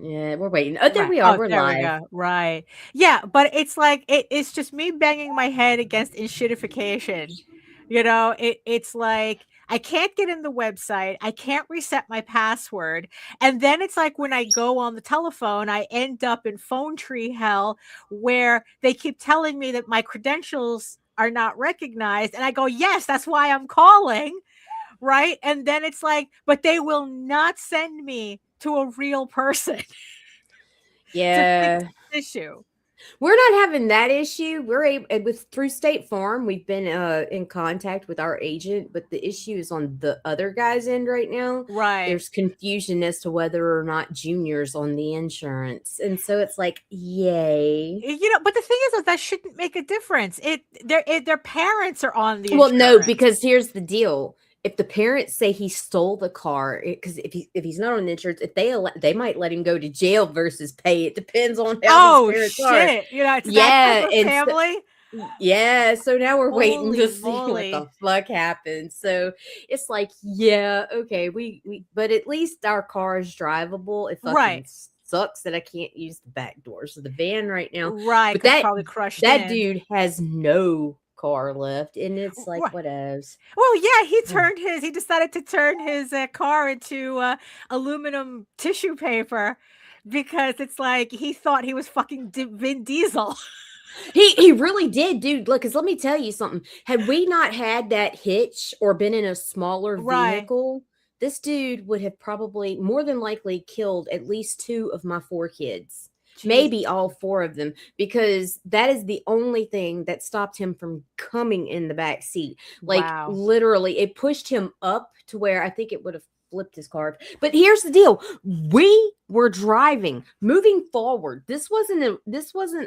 Yeah, we're waiting. Oh, there Right. we are. Oh, We're there we live. go. Right. Yeah, but it's like it's just me banging my head against enshittification. It's like I can't get in the website. I can't reset my password. And then it's like when I go on the telephone, I end up in phone tree hell where they keep telling me that my credentials are not recognized. And I go, yes, that's why I'm calling. Right. And then it's like, but they will not send me to a real person to fix Yeah. the issue. We're not having that issue. We're able with through State Farm. We've been in contact with our agent, but the issue is on the other guy's end right now. Right. There's confusion as to whether or not Junior's on the insurance, and so it's like, yay. But the thing is that shouldn't make a difference. Their parents are on the Well, no, insurance. because here's the deal. If the parents say he stole the car, because if he's not on the insurance, if they might let him go to jail versus pay. It depends on how these Oh parents are. shit! It's that type Yeah, of and so, family. yeah, so now we're waiting to Holy see what the moly! fuck happens. So it's like, yeah, okay, we but at least our car is drivable. It fucking Right, sucks that I can't use the back doors of the van right now. right. But Because probably crushed that in. dude has no car left, and it's like Right. whatevs. Well, yeah, he decided to turn his car into aluminum tissue paper because it's like he thought he was fucking Vin Diesel. He really did, dude. Look, cause let me tell you something. Had we not had that hitch or been in a smaller Right. vehicle, this dude would have probably more than likely killed at least 2 of my 4 kids. Maybe Jesus. all 4 of them, because that is the only thing that stopped him from coming in the back seat. Like Wow. literally, it pushed him up to where I think it would have flipped his car. But here's the deal. We were driving, moving forward. This wasn't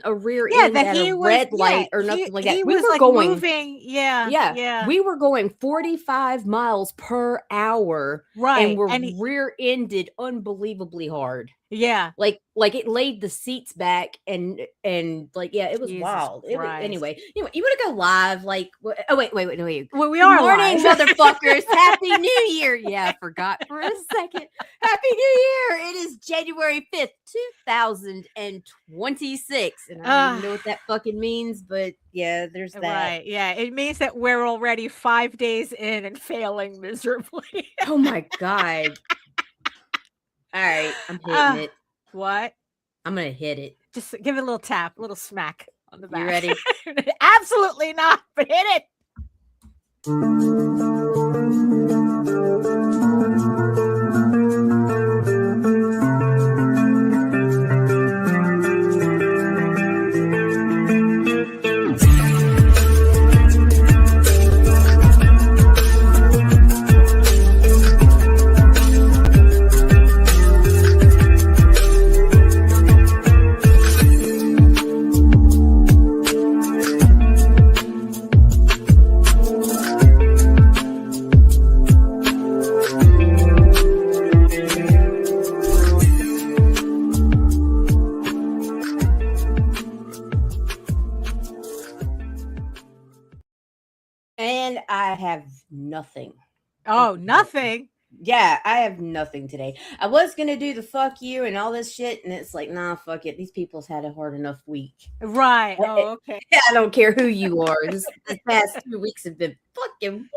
a rear Yeah, end that at a he was. red Yeah, light or nothing like that. he We was were like going, moving. Yeah, yeah, yeah. we were going 45 miles per hour and Right, were and rear-ended unbelievably hard. yeah. Like it laid the seats back and like, yeah, it was Jesus wild. It was Christ. anyway. You want to go live? Like, oh wait, no wait. Well, we Good are morning, live. motherfuckers. Happy New Year. Yeah, I forgot for a second. Happy New Year. It is January 5th, 2026. And I don't even know what that fucking means, but yeah, there's that. Right. Yeah. It means that we're already 5 days in and failing miserably. Oh my God. All right, I'm hitting uh, it. what? I'm gonna hit it. Just give it a little tap, a little smack on the You back. ready? Absolutely not, but hit it. And I have nothing. Oh, nothing. Yeah, I have nothing today. I was gonna do the fuck you and all this shit, and it's like, nah, fuck it. These people's had a hard enough week. Right. Oh, okay. I don't care who you are. This past 2 weeks have been fucking wild.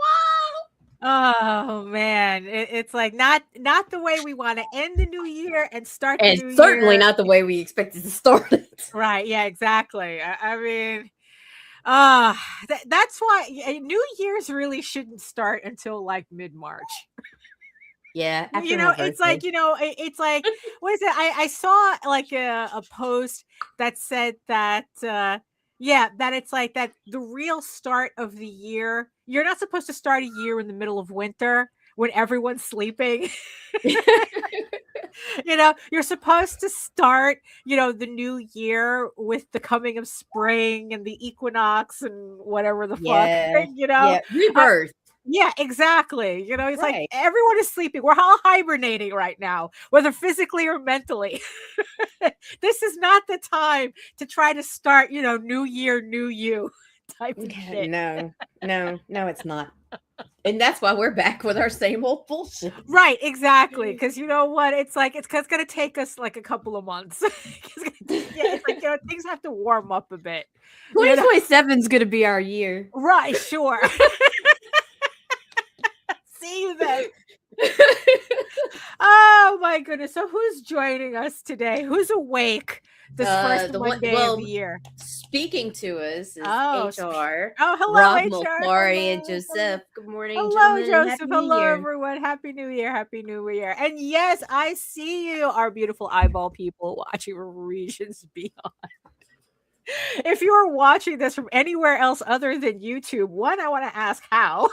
Oh man, it's like not the way we want to end the new year and start the And new certainly year. not the way we expected to start it. Right. Yeah. Exactly. I mean, that's why New Year's really shouldn't start until like mid-March. Yeah, after my It's birthday. like, it's like, what is it? I saw like a post that said that, yeah, that it's like that the real start of the year, you're not supposed to start a year in the middle of winter when everyone's sleeping. You're supposed to start, the new year with the coming of spring and the equinox and whatever the fuck, Yeah. Uh, Yeah. Rebirth. yeah, exactly. It's like Right. everyone is sleeping. We're all hibernating right now, whether physically or mentally. This is not the time to try to start, new year, new you type of shit. No, it's not. And that's why we're back with our same old bullshit. Right, exactly. Because you know what? It's like it's going to take us like a couple of months. It's like things have to warm up a bit. 2027 is gonna be our year. Right, sure. See you then. Oh my goodness. So who's joining us today? Who's awake this first Monday of the year? Speaking to us is HR. Oh, hello, Rob HR. Mulfari and Joseph. Good morning, hello, gentlemen. Joseph. Hello, everyone. Happy New Year. Happy New Year. And yes, I see you, our beautiful eyeball people watching Regions Beyond. If you are watching this from anywhere else other than YouTube, one, I want to ask how.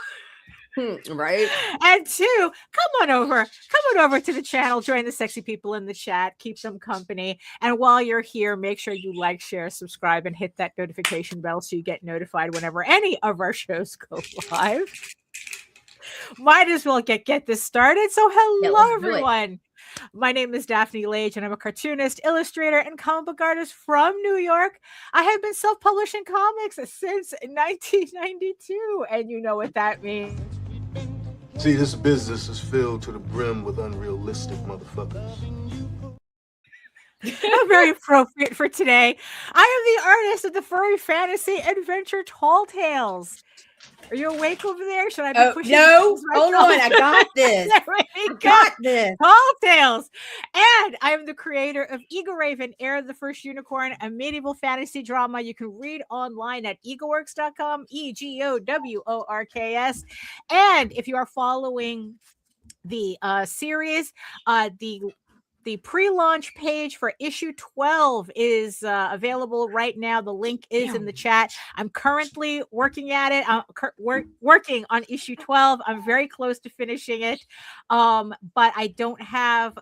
Right. And two, come on over to the channel, join the sexy people in the chat, keep them company. And while you're here, make sure you like, share, subscribe, and hit that notification bell so you get notified whenever any of our shows go live. Might as well get this started. So hello, everyone. My name is Daphne Lage, and I'm a cartoonist, illustrator, and comic book artist from New York. I have been self-publishing comics since 1992, and you know what that means. See, this business is filled to the brim with unrealistic motherfuckers. Very appropriate for today. I am the artist of the furry fantasy adventure Tall Tales. Are you awake over there? Should I be pushing? No, hold on. I got this. I got this. Tall Tales. And I am the creator of Eagle Raven, Heir of the First Unicorn, a medieval fantasy drama you can read online at eagleworks.com, EGOWORKS. And if you are following the series, the pre-launch page for issue 12 is available right now. The link is in the chat. I'm currently working at it. I'm working on issue 12. I'm very close to finishing it, but I don't have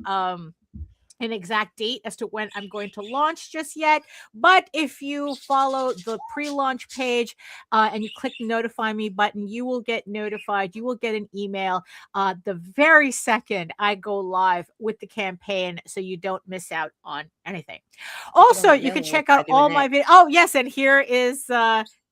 an exact date as to when I'm going to launch just yet. But if you follow the pre-launch page and you click the notify me button, you will get notified. You will get an email the very second I go live with the campaign, so you don't miss out on anything. Also, you can check out all my videos. Oh, yes, and here is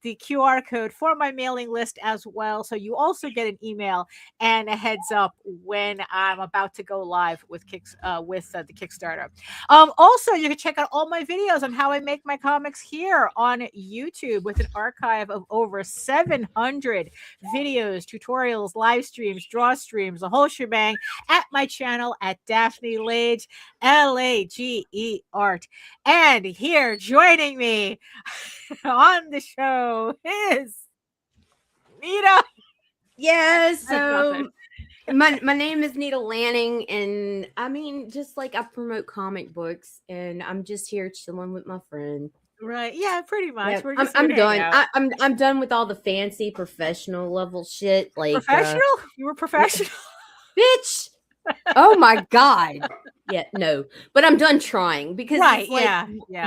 the QR code for my mailing list as well. So you also get an email and a heads up when I'm about to go live with the Kickstarter. Also, you can check out all my videos on how I make my comics here on YouTube with an archive of over 700 videos, tutorials, live streams, draw streams, the whole shebang at my channel at Daphne Lage, Lage Art. And here joining me on the show is Nita. Yes. So my name is Nita Lanning, and I mean, just like I promote comic books, and I'm just here chilling with my friend. Right. Yeah, pretty much. Yeah, I'm done. I'm done with all the fancy professional level shit. Like professional? You were professional? Bitch. Oh my God. Yeah, no. But I'm done trying because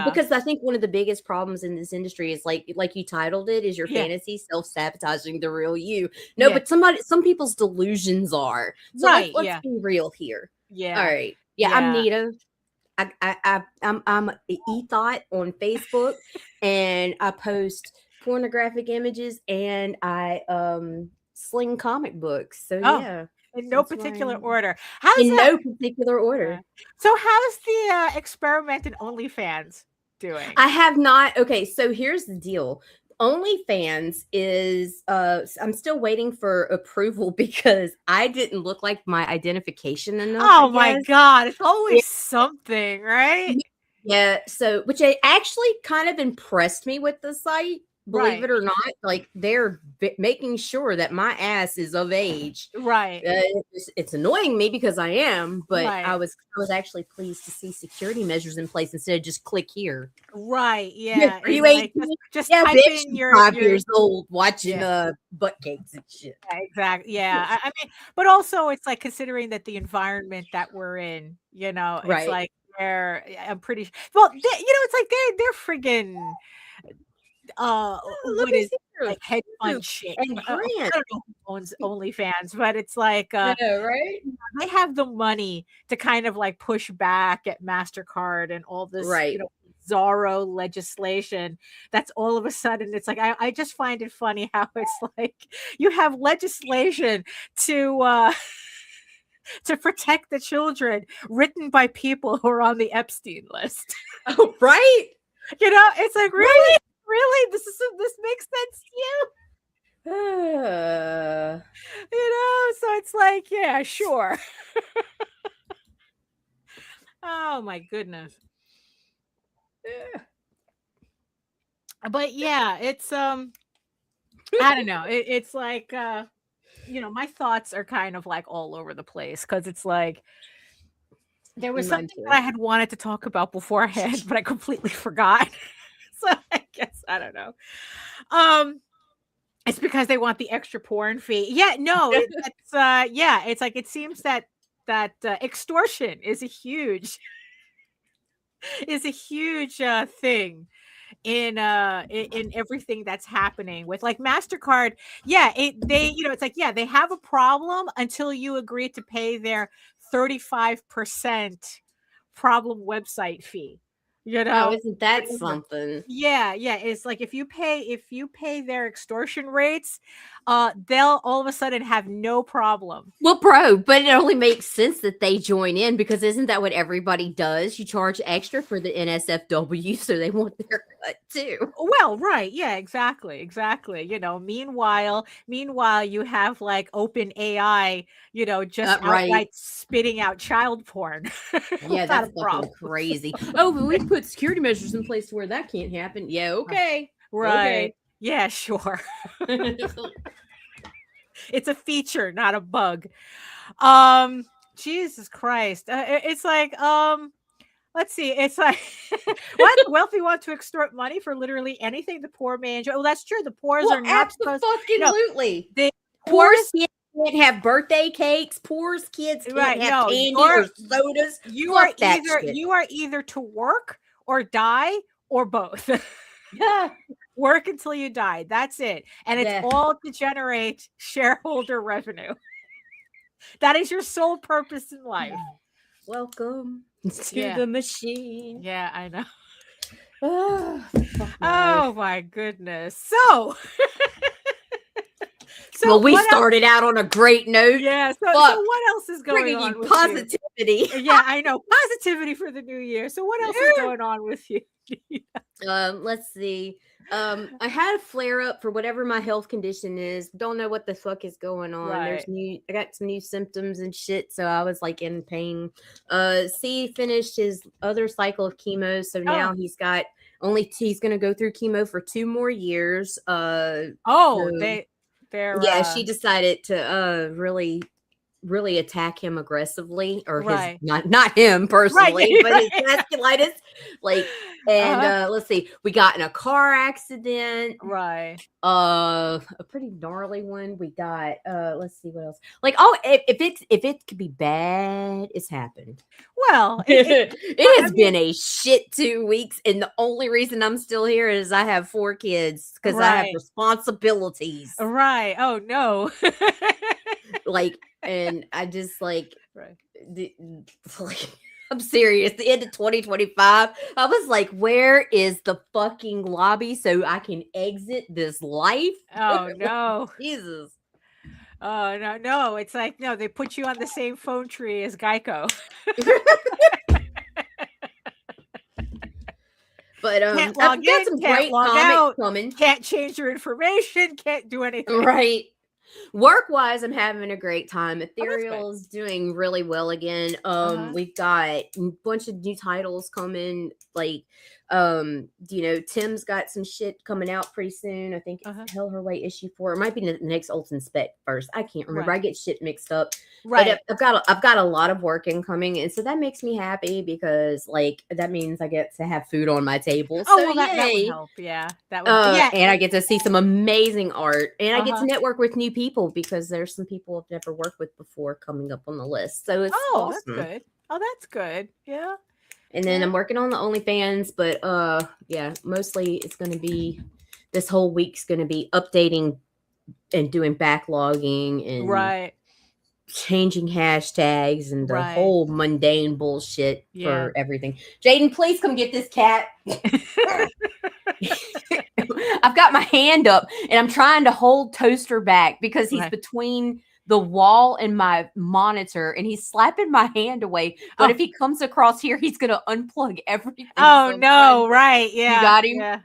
because I think one of the biggest problems in this industry is like you titled it, is your fantasy self-sabotaging the real you. No, but some people's delusions are. So let's be real here. Yeah. All right. Yeah, I'm Nita. I'm e-thought on Facebook, and I post pornographic images, and I sling comic books. So yeah. In no particular order. No particular order. So how's the experiment in OnlyFans doing? I have not. Okay, so here's the deal. OnlyFans is I'm still waiting for approval because I didn't look like my identification enough. Oh my God. It's always something, right? Yeah. So which actually kind of impressed me with the site. Believe it or not, like they're making sure that my ass is of age. Right. It's annoying me because I am, but I was actually pleased to see security measures in place instead of just click here. Right. Yeah. Are you 18? Just type bitch, in your 5 years old watching butt cakes and shit. Yeah, exactly. Yeah. I mean, but also it's like considering that the environment that we're in, you know, it's like I'm pretty it's like they're friggin' what is like hedge fund shit. And I don't know who owns OnlyFans, but it's like right? They have the money to kind of like push back at MasterCard and all this bizarro legislation that's all of a sudden, it's like, I just find it funny how it's like you have legislation to protect the children written by people who are on the Epstein list. Oh, right. It's like, really? Really? This makes sense to you? So it's like, yeah, sure. Oh my goodness. But yeah, it's I don't know. It's like my thoughts are kind of like all over the place, because it's like there was something that I had wanted to talk about beforehand, but I completely forgot. So I guess I don't know. It's because they want the extra porn fee. Yeah, no, it's like it seems that extortion is a huge thing in everything that's happening with like MasterCard. Yeah, it's like, yeah, they have a problem until you agree to pay their 35% problem website fee. Oh, isn't that something? Yeah. It's like if you pay their extortion rates, they'll all of a sudden have no problem. Well, but it only makes sense that they join in, because isn't that what everybody does? You charge extra for the NSFW, so they want their cut too. Well, right. Yeah, exactly. Meanwhile, you have like open AI, just outright spitting out child porn. Yeah, that's fucking crazy. Oh, but we put security measures in place where that can't happen. Yeah, okay. Right. Okay. Yeah, sure. It's a feature, not a bug. Jesus Christ. It's like, let's see. It's like, why the wealthy want to extort money for literally anything the poor may enjoy? Well, that's true. The poor are not supposed. Absolutely. The poor kids can't have birthday cakes. Poor kids can't have candy or sodas. You are either to work or die or both. Yeah. Work until you die. That's it. And it's all to generate shareholder revenue. That is your sole purpose in life. Welcome to the machine. Yeah, I know. Oh my goodness. So well, we started out on a great note. Yeah. So what else is going on with positivity? You? Yeah, I know. Positivity for the new year. So what else is going on with you? Let's see. I had a flare up for whatever my health condition is. Don't know what the fuck is going on. Right. I got some new symptoms and shit, so I was like in pain. C finished his other cycle of chemo, so now he's got he's gonna go through chemo for 2 more years. She decided to really attack him aggressively, or his not him personally, but his vasculitis. Like, and let's see, we got in a car accident, a pretty gnarly one. We got let's see what else. Like, if it could be bad, it's happened. Well, it has been a shit 2 weeks, and the only reason I'm still here is I have 4 kids because I have responsibilities. Right. Oh no. Like, and I just like, I'm serious. The end of 2025, I was like, where is the fucking lobby so I can exit this life? Oh no. Jesus. Oh no. It's like, no, they put you on the same phone tree as Geico. But I've got some great comics coming. Can't change your information. Can't do anything. Right. Work-wise, I'm having a great time. Ethereal is doing really well again. We've got a bunch of new titles coming. Like, Tim's got some shit coming out pretty soon. I think it's Hell Her Way issue 4. It might be the next Ultimate Spec first. I can't remember. I get shit mixed up. Right. But I've got a lot of work incoming, and so that makes me happy because like that means I get to have food on my table. Oh, so, well, that would help. Yeah, that would. And I get to see some amazing art, and I get to network with new people because there's some people I've never worked with before coming up on the list. So it's awesome. That's good. Oh, that's good. Yeah. And then I'm working on the OnlyFans, but mostly it's going to be this whole week's going to be updating and doing backlogging and changing hashtags and the whole mundane bullshit for everything. Jaden, please come get this cat. I've got my hand up and I'm trying to hold Toaster back because he's between the wall and my monitor and he's slapping my hand away. But if he comes across here, he's going to unplug everything. Oh, so no. Right. Yeah. You got him? Yeah.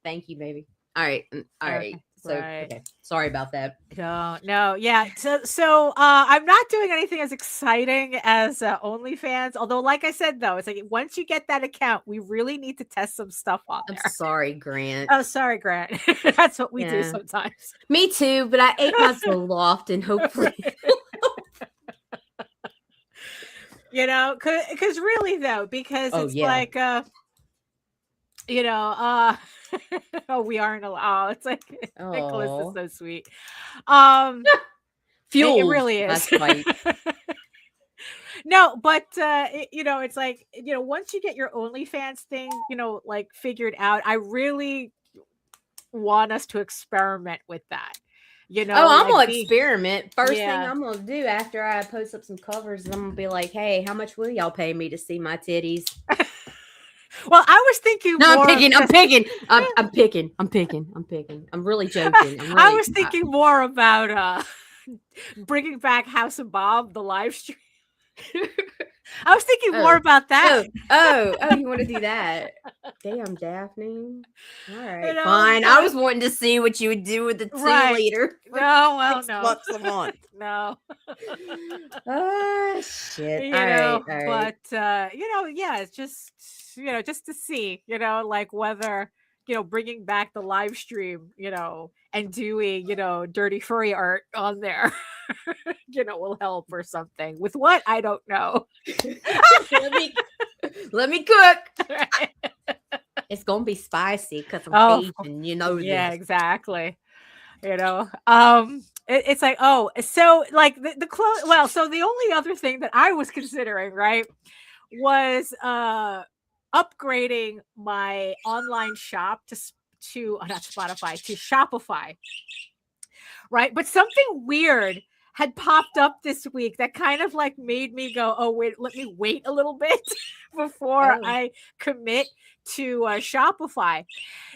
Thank you, baby. All right. All right. So, okay. Sorry about that. No. Yeah. So I'm not doing anything as exciting as OnlyFans. Although, like I said, though, it's like once you get that account, we really need to test some stuff on there. I'm sorry, Grant. Oh, sorry, Grant. That's what we do sometimes. Me too, but I ate my Zoloft and hopefully. Because really, though, because it's like, we aren't allowed. It's like Nicholas is so sweet. Fuel. It really is. No, but it's like, once you get your OnlyFans thing, like figured out, I really want us to experiment with that. I'm gonna experiment. First thing I'm gonna do after I post up some covers is I'm gonna be like, hey, how much will y'all pay me to see my titties? Well, I was thinking. No, I'm picking. I'm really joking. I was thinking more about bringing back House of Bob, the live stream. I was thinking more about that. Oh, you want to do that? Damn, Daphne. All right, fine. I was wanting to see what you would do with the 2 liter. No, $6 a month. No. Oh shit. All right. But it's just just to see, like whether bringing back the live stream, and doing dirty furry art on there. Will help or something. With what? I don't know. let me cook. It's gonna be spicy because I'm Asian, this. Yeah, exactly. It's like, so like the clothes. Well, so the only other thing that I was considering, right, was upgrading my online shop to not Spotify, to Shopify. Right, but something weird had popped up this week that kind of like made me go, oh wait, let me wait a little bit before I commit to Shopify.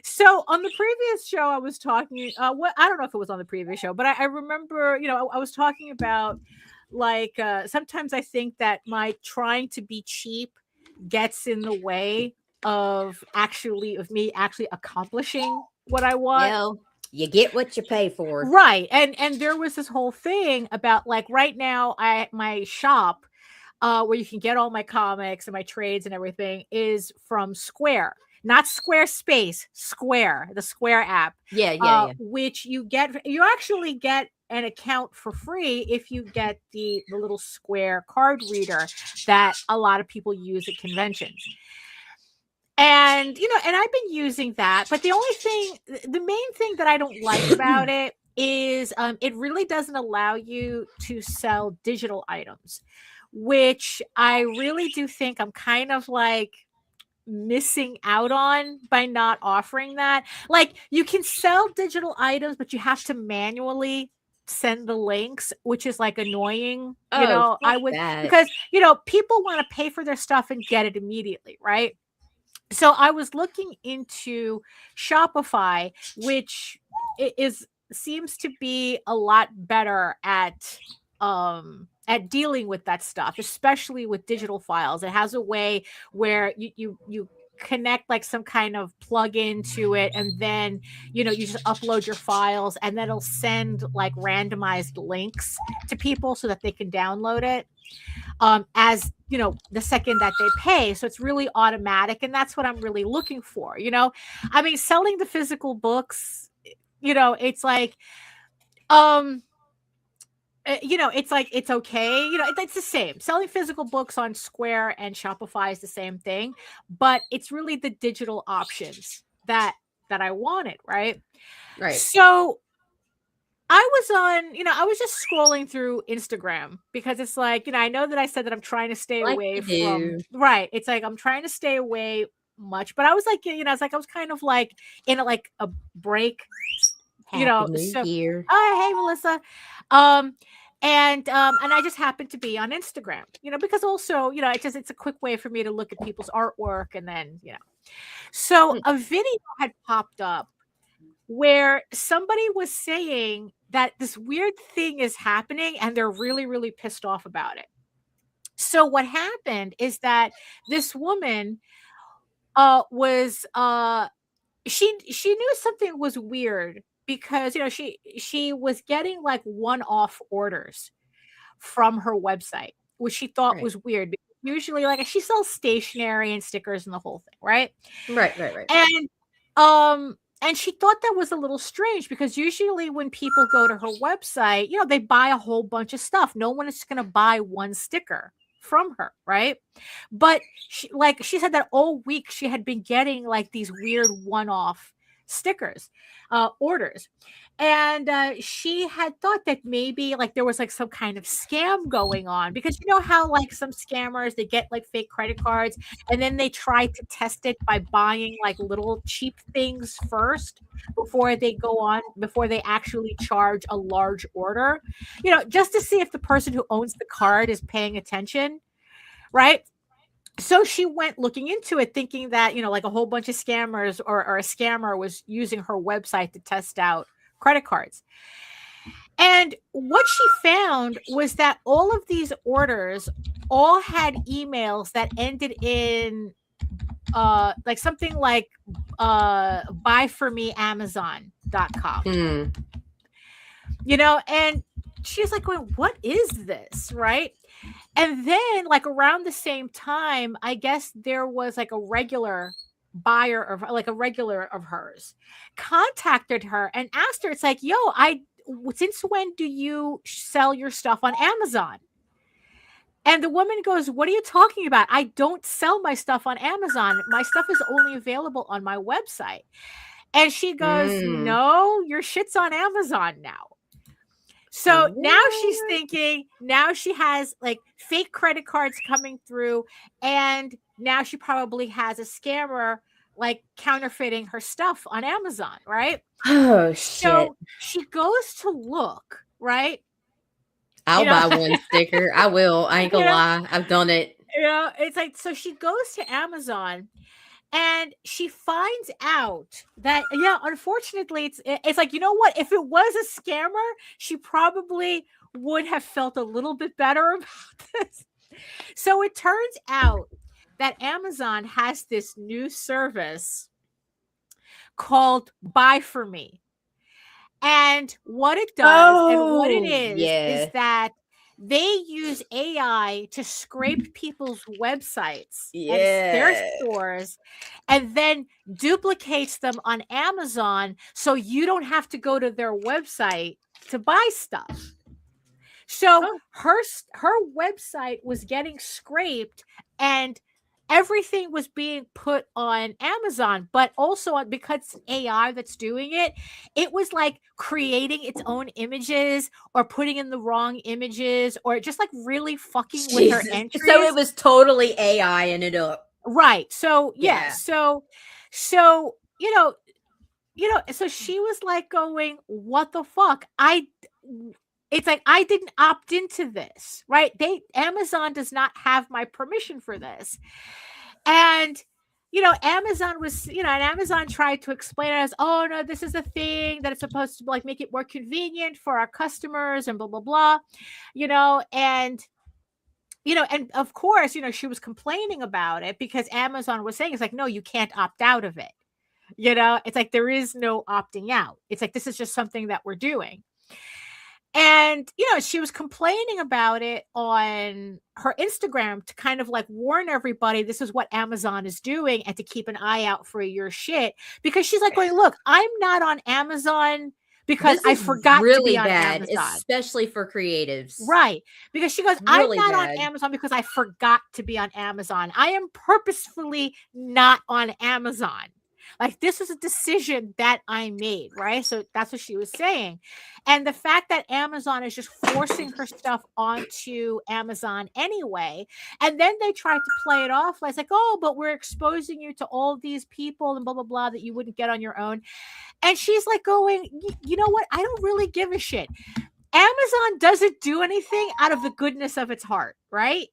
So on the previous show, I was talking. I don't know if it was on the previous show, but I remember, I was talking about like sometimes I think that my trying to be cheap gets in the way of me actually accomplishing what I want. Well, you get what you pay for. Right. And there was this whole thing about like right now my shop where you can get all my comics and my trades and everything is from Square. Not Squarespace, Square, the Square app. Yeah. Which you actually get an account for free if you get the little Square card reader that a lot of people use at conventions. And, and I've been using that, but the main thing that I don't like about it is it really doesn't allow you to sell digital items, which I really do think I'm kind of like missing out on by not offering that. Like you can sell digital items, but you have to manually send the links, which is like annoying. Because, people want to pay for their stuff and get it immediately. Right. So I was looking into Shopify, which seems to be a lot better at dealing with that stuff, especially with digital files. It has a way where you connect like some kind of plug-in to it, and then you just upload your files, and then it'll send like randomized links to people so that they can download it. As the second that they pay. So it's really automatic. And that's what I'm really looking for. I mean, selling the physical books, it's like, it's like, it's okay. It's the same. Selling physical books on Square and Shopify is the same thing, but it's really the digital options that I wanted. Right. So I was just scrolling through Instagram because it's like, I know that I said that I'm trying to stay away from, right. It's like, I'm trying to stay away much, but I was like, I was kind of like in a break, Happy New Year. Oh, hey, Melissa. And I just happened to be on Instagram, because also, it's a quick way for me to look at people's artwork. And then, so a video had popped up where somebody was saying that this weird thing is happening and they're really, really pissed off about it. So what happened is that this woman was she knew something was weird because she was getting like one-off orders from her website, which she thought was weird. Because usually, like, she sells stationery and stickers and the whole thing, right? Right. And she thought that was a little strange because usually when people go to her website, they buy a whole bunch of stuff. No one is going to buy one sticker from her, right? But she said that all week she had been getting like these weird one-off stickers, orders. And she had thought that maybe like there was like some kind of scam going on, because you know how like some scammers, they get like fake credit cards and then they try to test it by buying like little cheap things first before they actually charge a large order, just to see if the person who owns the card is paying attention, right? So she went looking into it thinking that, like a whole bunch of scammers or a scammer was using her website to test out credit cards. And what she found was that all of these orders all had emails that ended in like something like buy for me Amazon.com. And she's like going, what is this, right? And then like around the same time, I guess there was like a regular buyer of hers contacted her and asked her, it's like, yo, since when do you sell your stuff on Amazon? And the woman goes, what are you talking about? I don't sell my stuff on Amazon. My stuff is only available on my website. And she goes, no, your shit's on Amazon now. So now she's thinking, now she has like fake credit cards coming through, and now she probably has a scammer like counterfeiting her stuff on Amazon, right? Oh, shit. So she goes to look, right? I'll buy one sticker. I will. I ain't gonna lie. I've done it. It's like, so she goes to Amazon and she finds out that, unfortunately, it's like, you know what? If it was a scammer, she probably would have felt a little bit better about this. So it turns out that Amazon has this new service called Buy For Me. And what it does and what it is that they use AI to scrape people's websites and their stores and then duplicates them on Amazon so you don't have to go to their website to buy stuff. So her website was getting scraped and everything was being put on Amazon, but also because it's AI that's doing it, it was like creating its own images or putting in the wrong images or just like really fucking with her entries. So it was totally AI-ing it up. Right. So, So, so she was like going, what the fuck? It's like, I didn't opt into this, right? Amazon does not have my permission for this. And, Amazon was, and Amazon tried to explain it as, oh no, this is a thing that it's supposed to like make it more convenient for our customers and blah, blah, blah, and of course, she was complaining about it because Amazon was saying, it's like, no, you can't opt out of it. It's like, there is no opting out. It's like, this is just something that we're doing. And, she was complaining about it on her Instagram to kind of like warn everybody this is what Amazon is doing and to keep an eye out for your shit. Because she's like going, look, I'm not on Amazon because I forgot to be on Amazon. Especially for creatives. Right. Because she goes, I'm not on Amazon because I forgot to be on Amazon. I am purposefully not on Amazon. Like, this was a decision that I made, right? So that's what she was saying. And the fact that Amazon is just forcing her stuff onto Amazon anyway, and then they tried to play it off like, oh, but we're exposing you to all these people and blah, blah, blah that you wouldn't get on your own. And she's like going, you know what? I don't really give a shit. Amazon doesn't do anything out of the goodness of its heart, right?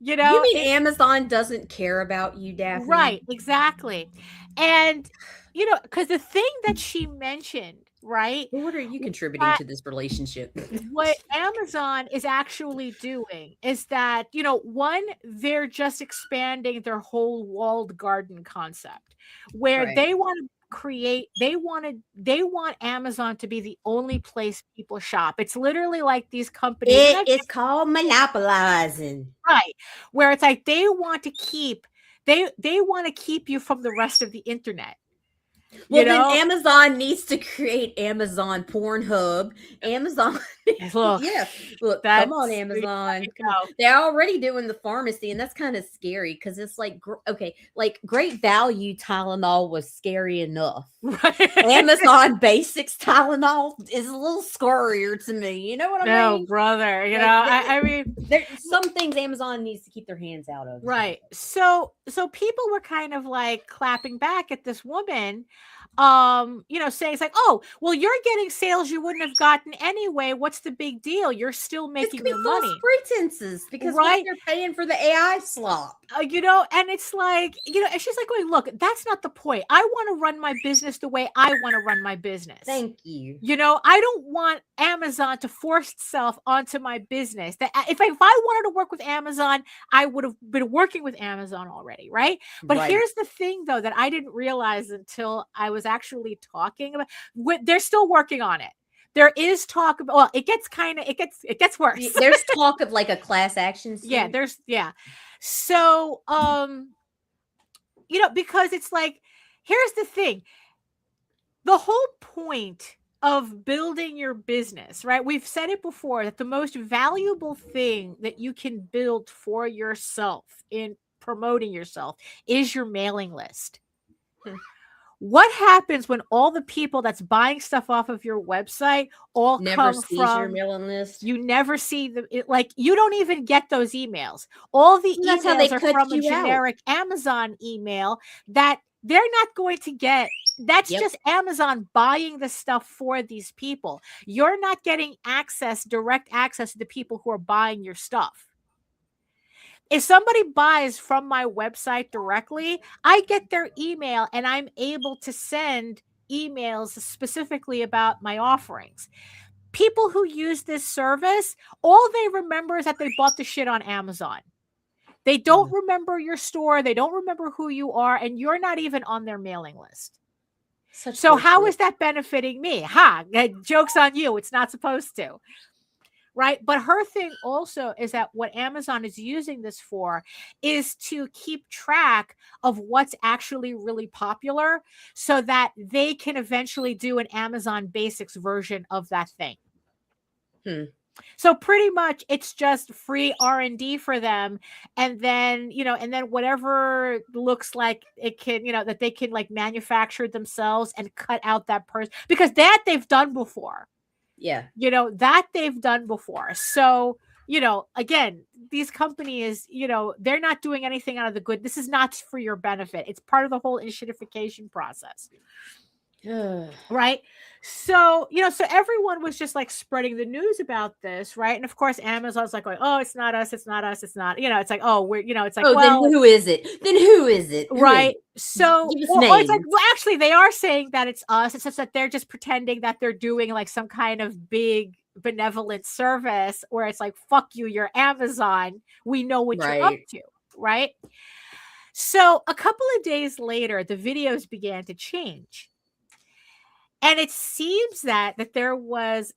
You mean Amazon doesn't care about you, Daphne? Right, exactly. And, because the thing that she mentioned, right? Well, what are you contributing to this relationship? What Amazon is actually doing is that, one, they're just expanding their whole walled garden concept, where they want to create, they want Amazon to be the only place people shop. It's literally like these companies. It's called monopolizing. Right. Where it's like they want to keep you from the rest of the internet. Well, then Amazon needs to create Amazon Pornhub. Amazon. Look, come on, Amazon. They're already doing the pharmacy, and that's kind of scary because it's like, okay, like Great Value Tylenol was scary enough. Right. Amazon Basics Tylenol is a little scarier to me. You know what I mean? No, brother. I mean, there's some things Amazon needs to keep their hands out of. Right. So people were kind of like clapping back at this woman, saying it's like, oh, well, you're getting sales you wouldn't have gotten anyway. What's the big deal? You're still making your money. Pretenses because they're paying for the AI slop. And it's like, and she's like going, look, that's not the point. I want to run my business the way I want to run my business. Thank you. I don't want Amazon to force itself onto my business. That if I wanted to work with Amazon, I would have been working with Amazon already, right? But here's the thing, though, that I didn't realize until I was actually talking about. They're still working on it. There is talk about. Well, it gets worse. There's talk of like a class action suit. Yeah. So, because it's like, here's the thing. The whole point of building your business, right? We've said it before that the most valuable thing that you can build for yourself in promoting yourself is your mailing list. What happens when all the people that's buying stuff off of your website never sees your mailing list? You never see them. You don't even get those emails. All the emails are from a generic Amazon email that they're not going to get. That's just Amazon buying the stuff for these people. You're not getting direct access to the people who are buying your stuff. If somebody buys from my website directly, I get their email and I'm able to send emails specifically about my offerings. People who use this service, all they remember is that they bought the shit on Amazon. They don't remember your store. They don't remember who you are, and you're not even on their mailing list. So how is that benefiting me? Joke's on you. It's not supposed to. Right. But her thing also is that what Amazon is using this for is to keep track of what's actually really popular so that they can eventually do an Amazon Basics version of that thing. So pretty much it's just free R&D for them. And then, whatever looks like it can, that they can like manufacture themselves and cut out that person, because that they've done before. Yeah. That they've done before. So, again, these companies, they're not doing anything out of the good. This is not for your benefit. It's part of the whole initiatification process. Right. So, so everyone was just like spreading the news about this. Right. And of course, Amazon's like, oh, it's not us. It's not us. It's not, it's like, oh, we're, it's like, then who is it? Then who is it? Right. So, it's like, actually, they are saying that it's us. It's just that they're just pretending that they're doing like some kind of big benevolent service where it's like, fuck you, you're Amazon. We know what you're up to. Right. So a couple of days later, the videos began to change. And it seems that there was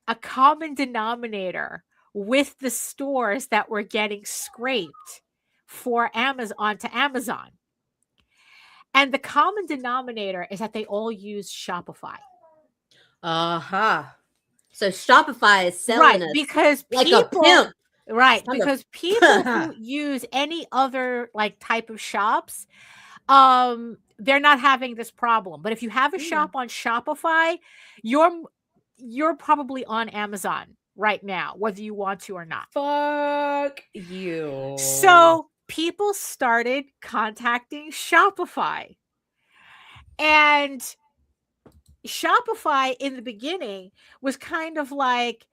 a common denominator with the stores that were getting scraped for Amazon onto Amazon. And the common denominator is that they all use Shopify. So Shopify is selling us because like people, a pimp. Right. Because people who use any other like type of shops, they're not having this problem. But if you have a shop on Shopify, you're probably on Amazon right now, whether you want to or not. Fuck you. So people started contacting Shopify. And Shopify in the beginning was kind of like,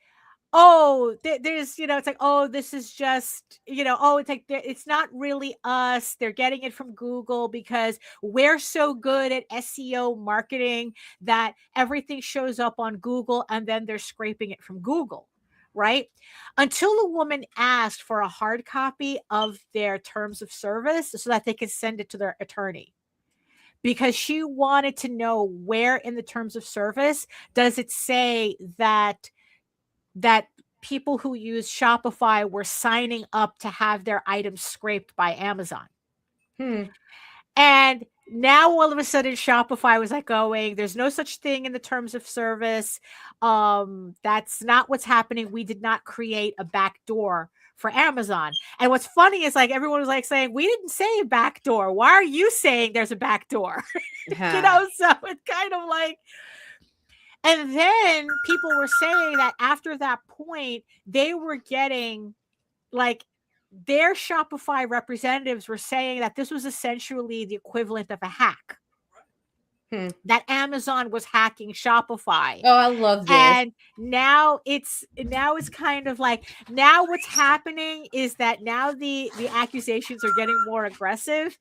oh, there's, it's like, oh, this is just, oh, it's like, it's not really us. They're getting it from Google because we're so good at SEO marketing that everything shows up on Google and then they're scraping it from Google. Right? Until a woman asked for a hard copy of their terms of service so that they could send it to their attorney. Because she wanted to know where in the terms of service does it say that people who use Shopify were signing up to have their items scraped by Amazon. And now all of a sudden Shopify was like going, there's no such thing in the terms of service. That's not what's happening. We did not create a backdoor for Amazon. And what's funny is like everyone was like saying, we didn't say a backdoor. Why are you saying there's a backdoor? So it's kind of like, and then people were saying that after that point, they were getting like their Shopify representatives were saying that this was essentially the equivalent of a hack. That Amazon was hacking Shopify. Oh, I love this. And now it's kind of like, now what's happening is that now the accusations are getting more aggressive.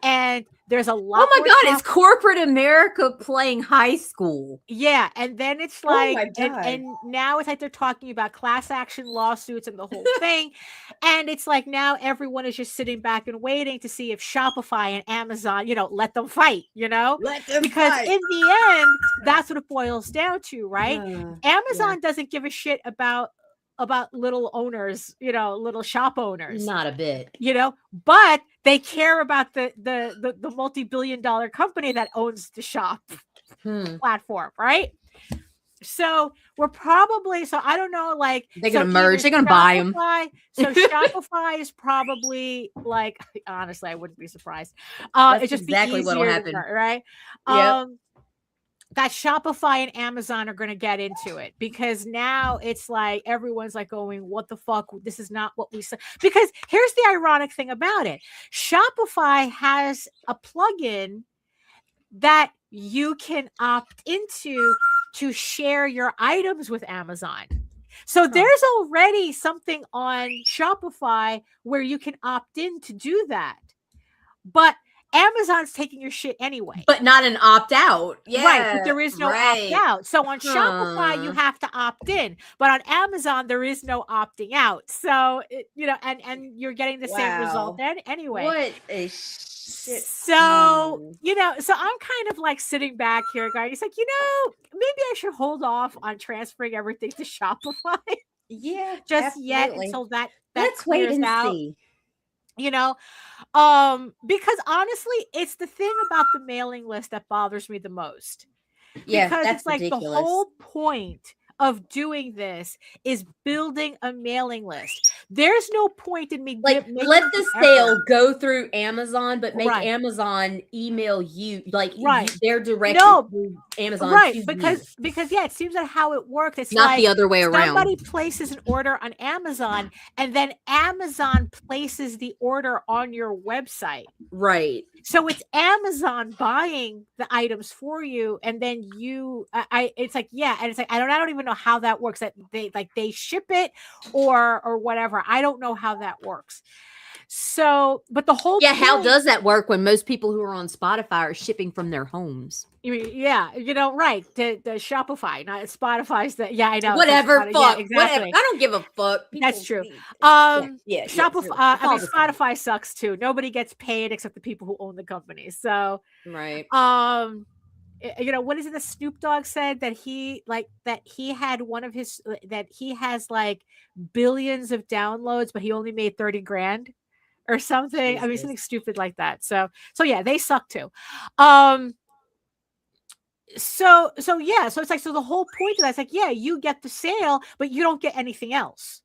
And there's a lot. Oh my God, it's corporate America playing high school. Yeah. And then it's like, and now it's like they're talking about class action lawsuits and the whole thing. And it's like now everyone is just sitting back and waiting to see if Shopify and Amazon, let them fight, because fight. In the end, that's what it boils down to, right? Amazon doesn't give a shit about little owners, little shop owners. Not a bit. But they care about the multi-billion-dollar company that owns the shop platform, right? So we're probably, I don't know, like they're gonna merge, they're gonna buy them. So Shopify is probably like, honestly, I wouldn't be surprised. It's just exactly what'll happen, right? That Shopify and Amazon are going to get into it because now it's like everyone's like going, what the fuck? This is not what we said. Because here's the ironic thing about it. Shopify has a plugin that you can opt into to share your items with Amazon. So there's already something on Shopify where you can opt in to do that. But Amazon's taking your shit anyway. But not an opt-out. Yeah. Right, but there is no opt-out. So on Shopify, you have to opt in. But on Amazon, there is no opting out. So, and you're getting the same result anyway. What a shit. So, so I'm kind of like sitting back here going, it's like, maybe I should hold off on transferring everything to Shopify. Yeah, just yet until that Let's wait and out. see. Because honestly, it's the thing about the mailing list that bothers me the most. Yeah, because that's it's like ridiculous. The whole point of doing this is building a mailing list. There's no point in me let the sale go through Amazon, but make Amazon email you they're directed through Amazon. Right, because it seems that how it works. It's not the other way around. Somebody places an order on Amazon, and then Amazon places the order on your website. Right. So it's Amazon buying the items for you, and then you, it's like, and it's like I don't even know how that works. That they ship it or whatever. I don't know how that works. So, but the whole how does that work when most people who are on Spotify are shipping from their homes? Yeah, right. The Shopify, not Spotify's. I know. Whatever, fuck. Yeah, exactly. Whatever. I don't give a fuck. People, that's true. Shopify. Spotify sucks too. Nobody gets paid except the people who own the company. So, right. What is it that Snoop Dogg said that he had one of his that he has like billions of downloads, but he only made 30 grand or something. Jesus. I mean, something stupid like that. So yeah, they suck too. So it's like, so the whole point of that is like, you get the sale, but you don't get anything else.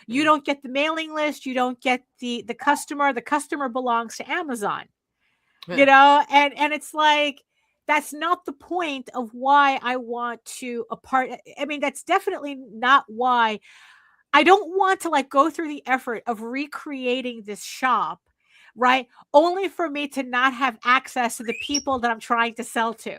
You don't get the mailing list. You don't get the customer. The customer belongs to Amazon, and it's like, that's not the point of why I want to I mean, that's definitely not why I don't want to go through the effort of recreating this shop, right? Only for me to not have access to the people that I'm trying to sell to.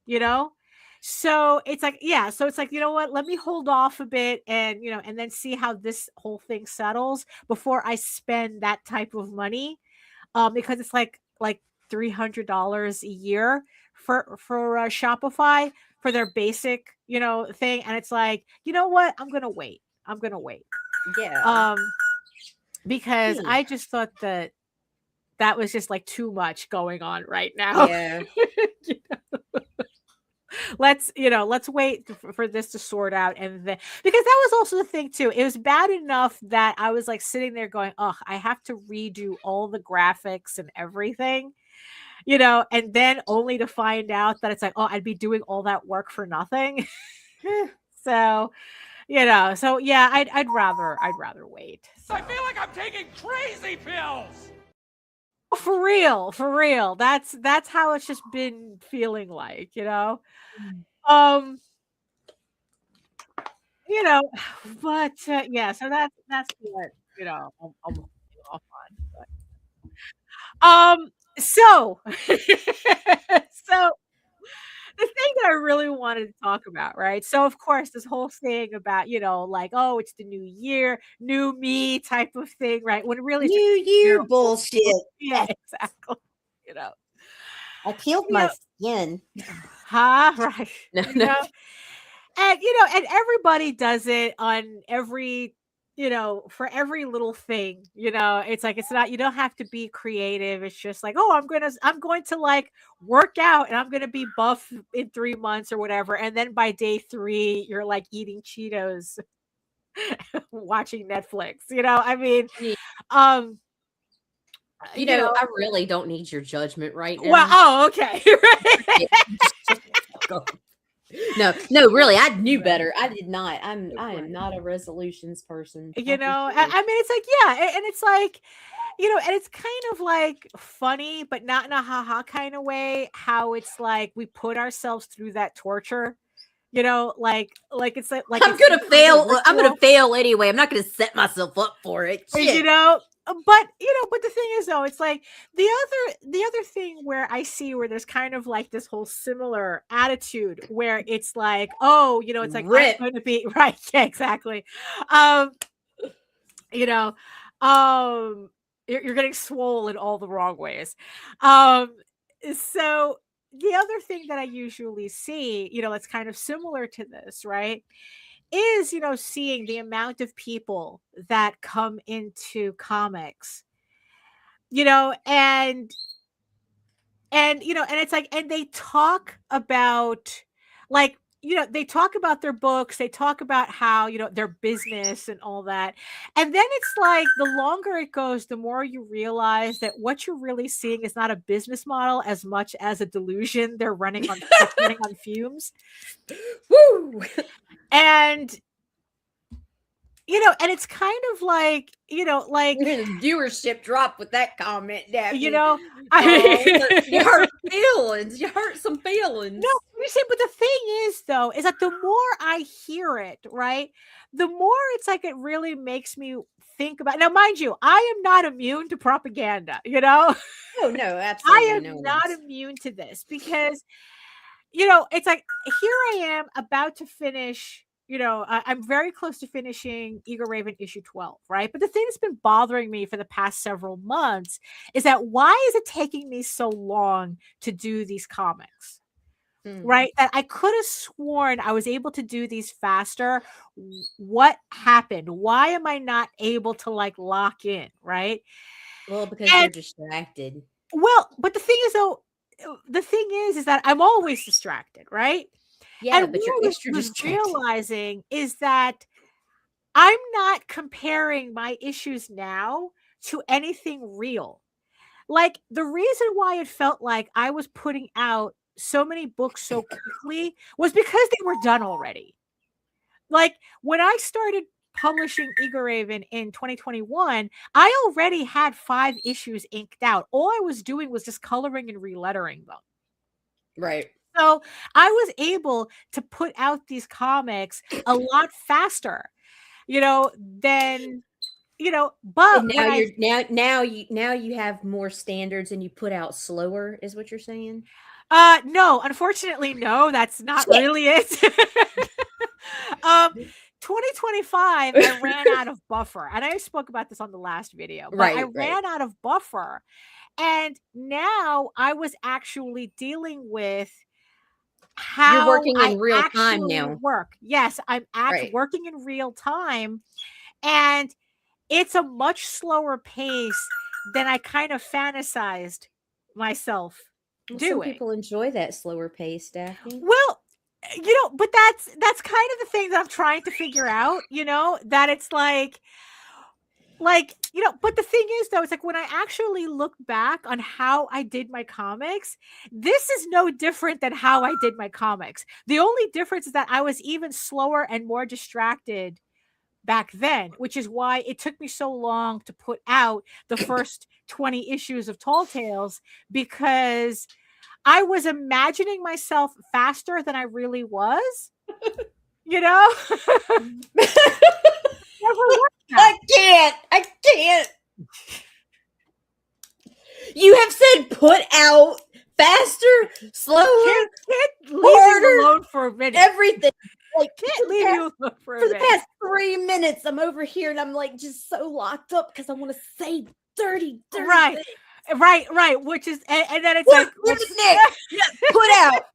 you know? So it's like, yeah, so it's like, you know what, let me hold off a bit and, you know, and then see how this whole thing settles before I spend that type of money. Because it's like $300 a year for Shopify for their basic, you know, thing. And it's like, you know what, I'm gonna wait. Yeah. Because I just thought that was just like too much going on right now. Yeah. You know? Let's wait for this to sort out. And then, because that was also the thing too, it was bad enough that I was like sitting there going, oh, I have to redo all the graphics and everything, you know, and then only to find out that it's like, oh, I'd be doing all that work for nothing. So, you know, so yeah, I'd rather wait. So. I feel like I'm taking crazy pills. For real. That's how it's just been feeling like, you know. You know, but yeah, so that's what, you know, I'm off on. But so so the thing that I really wanted to talk about, right? So of course, this whole thing about, you know, like, oh, it's the new year, new me type of thing, right? When really it's New year bullshit. Yeah, exactly. You know, I peeled my skin. Huh? Right. No, You know? And you know, and everybody does it on every, you know, for every little thing, you know. It's like, it's not, you don't have to be creative. It's just like, oh, I'm going to like work out and I'm gonna be buff in 3 months or whatever. And then by day 3, you're like eating Cheetos, watching Netflix, you know. I mean, Yeah. you know, know, I really don't need your judgment right now. well, oh, okay. No, really, I knew better. I did not. I am not a resolutions person. You know, I mean, it's like, yeah, and it's like, you know, and it's kind of like funny, but not in a haha kind of way, how it's like we put ourselves through that torture, you know, like it's like I'm gonna fail. I'm gonna fail anyway. I'm not gonna set myself up for it. Shit. You know. But you know, but the thing is though, it's like the other thing where I see where there's kind of like this whole similar attitude where it's like, oh, you know, it's like, I'm going to be right. Yeah, exactly. You know, you're getting swole in all the wrong ways. So the other thing that I usually see, you know, that's kind of similar to this, right, is, you know, seeing the amount of people that come into comics, you know, and you know, and it's like, and they talk about, like, you know, they talk about their books, they talk about how, you know, their business and all that. And then it's like the longer it goes, the more you realize that what you're really seeing is not a business model as much as a delusion. They're running on fumes. Woo! And you know, and it's kind of like, you know, like viewership drop with that comment, Daphne. You know, you hurt feelings. You hurt some feelings. No, you see, but the thing is, though, is that the more I hear it, right, the more it's like it really makes me think about. Now, mind you, I am not immune to propaganda. You know, oh no, absolutely, I am not immune to this because, you know, it's like here I am about to finish. You know, I'm very close to finishing Eager Raven issue 12, right? But the thing that's been bothering me for the past several months is that why is it taking me so long to do these comics, right? That I could have sworn I was able to do these faster. What happened? Why am I not able to like lock in, right? Well, because you're distracted. Well, but the thing is, though, is that I'm always distracted, right? Yeah, and but you're extra realizing is that I'm not comparing my issues now to anything real. Like the reason why it felt like I was putting out so many books so quickly was because they were done already. Like when I started publishing Eager Raven in 2021, I already had 5 issues inked out. All I was doing was just coloring and relettering them. Right. So I was able to put out these comics a lot faster, you know, than, you know, but and now you have more standards and you put out slower, is what you're saying? No, unfortunately, no, that's not really it. 2025, I ran out of buffer, and I spoke about this on the last video, but I ran out of buffer, and now I was actually dealing with how you're working in I real time actually now. work. Yes, I'm working in real time, and it's a much slower pace than I kind of fantasized myself doing. Some people enjoy that slower pace, Daphne. Well, but that's kind of the thing that I'm trying to figure out, that it's like, but the thing is though, it's like when I actually look back on how I did my comics, this is no different than how I did my comics. The only difference is that I was even slower and more distracted back then, which is why it took me so long to put out the first 20 issues of Tall Tales, because I was imagining myself faster than I really was, I can't. You have said put out faster, slower, can't leave you alone for a minute. Everything. Like, can't leave you alone for the past 3 minutes. I'm over here and I'm like just so locked up because I want to say dirty right things. Right, which is, and then it's like, Nick, put out.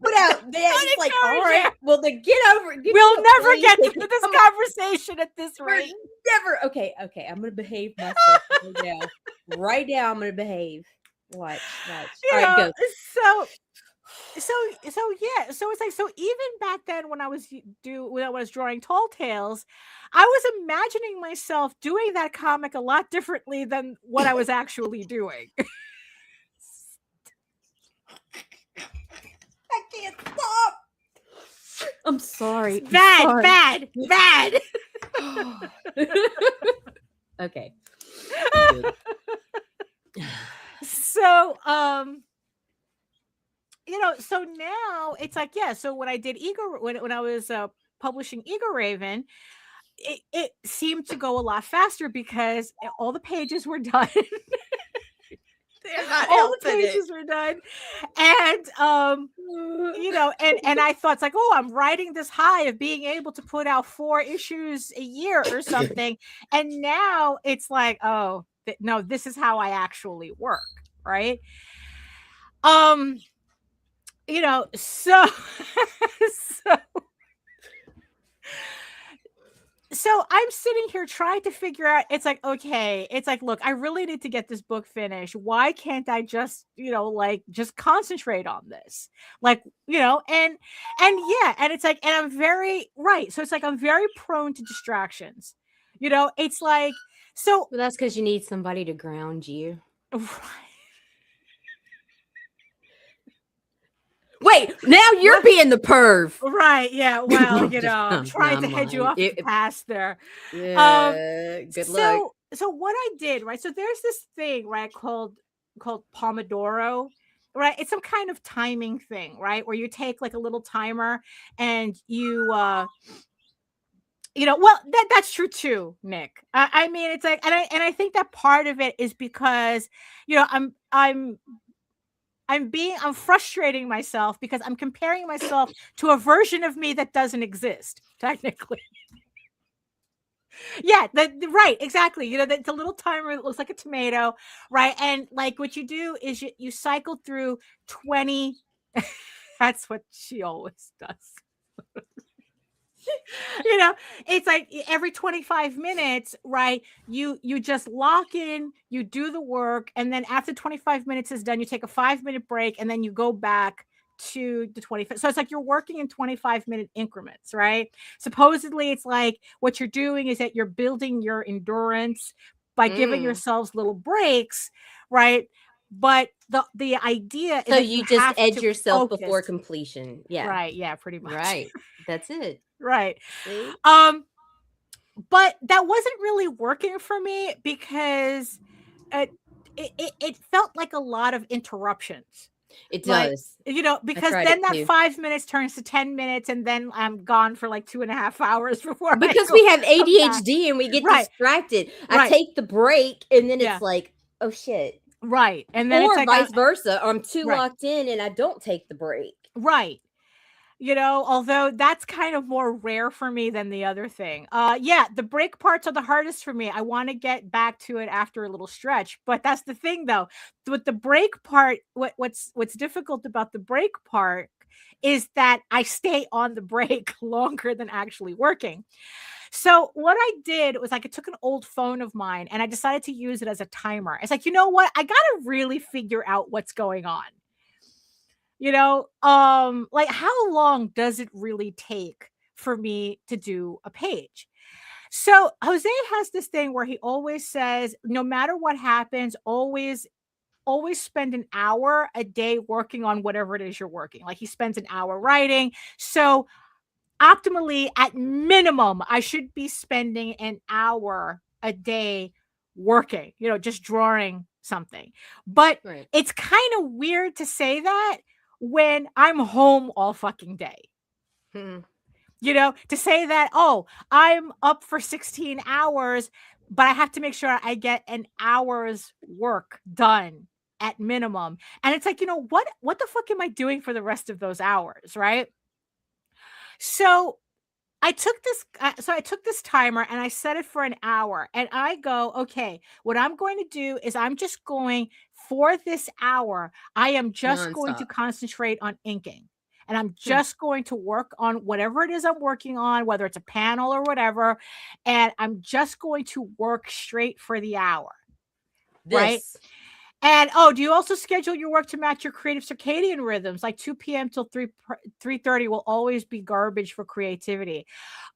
Then it's like, all right, well, then we'll never get through this conversation at this rate. Never. Okay, I'm gonna behave myself right now. I'm gonna behave. Watch. All right, go. So yeah, so it's like, so even back then when I was drawing Tall Tales, I was imagining myself doing that comic a lot differently than what I was actually doing. I can't stop. I'm sorry. Bad. Okay. So so now it's like, yeah, so when I did when I was publishing Eagle Raven, it seemed to go a lot faster because all the pages were done. All the pages were done, and and I thought, it's like, oh, I'm riding this high of being able to put out 4 issues a year or something, and now it's like, oh no, this is how I actually work, right? So I'm sitting here trying to figure out, it's like, okay, it's like, look, I really need to get this book finished. Why can't I just, just concentrate on this? Like, and yeah, and it's like, and I'm very, right. So it's like, I'm very prone to distractions, it's like, so. Well, that's because you need somebody to ground you. Wait, now you're being the perv. Right, yeah. Well, I'm trying to head you off the path there. Yeah, good luck. So what I did, right? So there's this thing, right, called Pomodoro, right? It's some kind of timing thing, right? Where you take like a little timer and you well, that's true too, Nick. I mean, it's like, and I think that part of it is because, I'm frustrating myself because I'm comparing myself to a version of me that doesn't exist, technically. Yeah, right, exactly. It's a little timer that looks like a tomato, right? And like what you do is you cycle through 20. That's what she always does. It's like every 25 minutes, right? You just lock in, you do the work, and then after 25 minutes is done, you take a 5-minute break, and then you go back to the 25. So it's like you're working in 25-minute increments, right? Supposedly, it's like what you're doing is that you're building your endurance by giving yourselves little breaks, right? But the idea is so you just edge yourself before completion. Yeah. Right. Yeah, pretty much. Right. That's it. Right. See? But that wasn't really working for me because it felt like a lot of interruptions. It does. Because then that 5 minutes turns to 10 minutes and then I'm gone for like 2.5 hours before. Because we have ADHD and we get distracted. I take the break and then it's like, oh shit. Right. And then or it's like vice versa. I'm too right. locked in and I don't take the break. Right. You know, although that's kind of more rare for me than the other thing. Yeah, the break parts are the hardest for me. I want to get back to it after a little stretch, but that's the thing though. With the break part, what's difficult about the break part is that I stay on the break longer than actually working. So what I did was like I took an old phone of mine and I decided to use it as a timer. It's like, you know what? I got to really figure out what's going on. You know, like how long does it really take for me to do a page? So Jose has this thing where he always says, no matter what happens, always spend an hour a day working on whatever it is you're working. Like he spends an hour writing. So optimally, at minimum, I should be spending an hour a day working, you know, just drawing something. But Right. it's kind of weird to say that when I'm home all fucking day. You know, to say that, oh, I'm up for 16 hours, but I have to make sure I get an hour's work done at minimum. And it's like, you know, what the fuck am I doing for the rest of those hours, right? So I took this timer and I set it for an hour and I go, okay, what I'm going to do is I'm just going for this hour. I am just going to concentrate on inking and I'm just going to work on whatever it is I'm working on, whether it's a panel or whatever. And I'm just going to work straight for the hour. Right. And do you also schedule your work to match your creative circadian rhythms? Like 2 p.m. till 3:30 will always be garbage for creativity.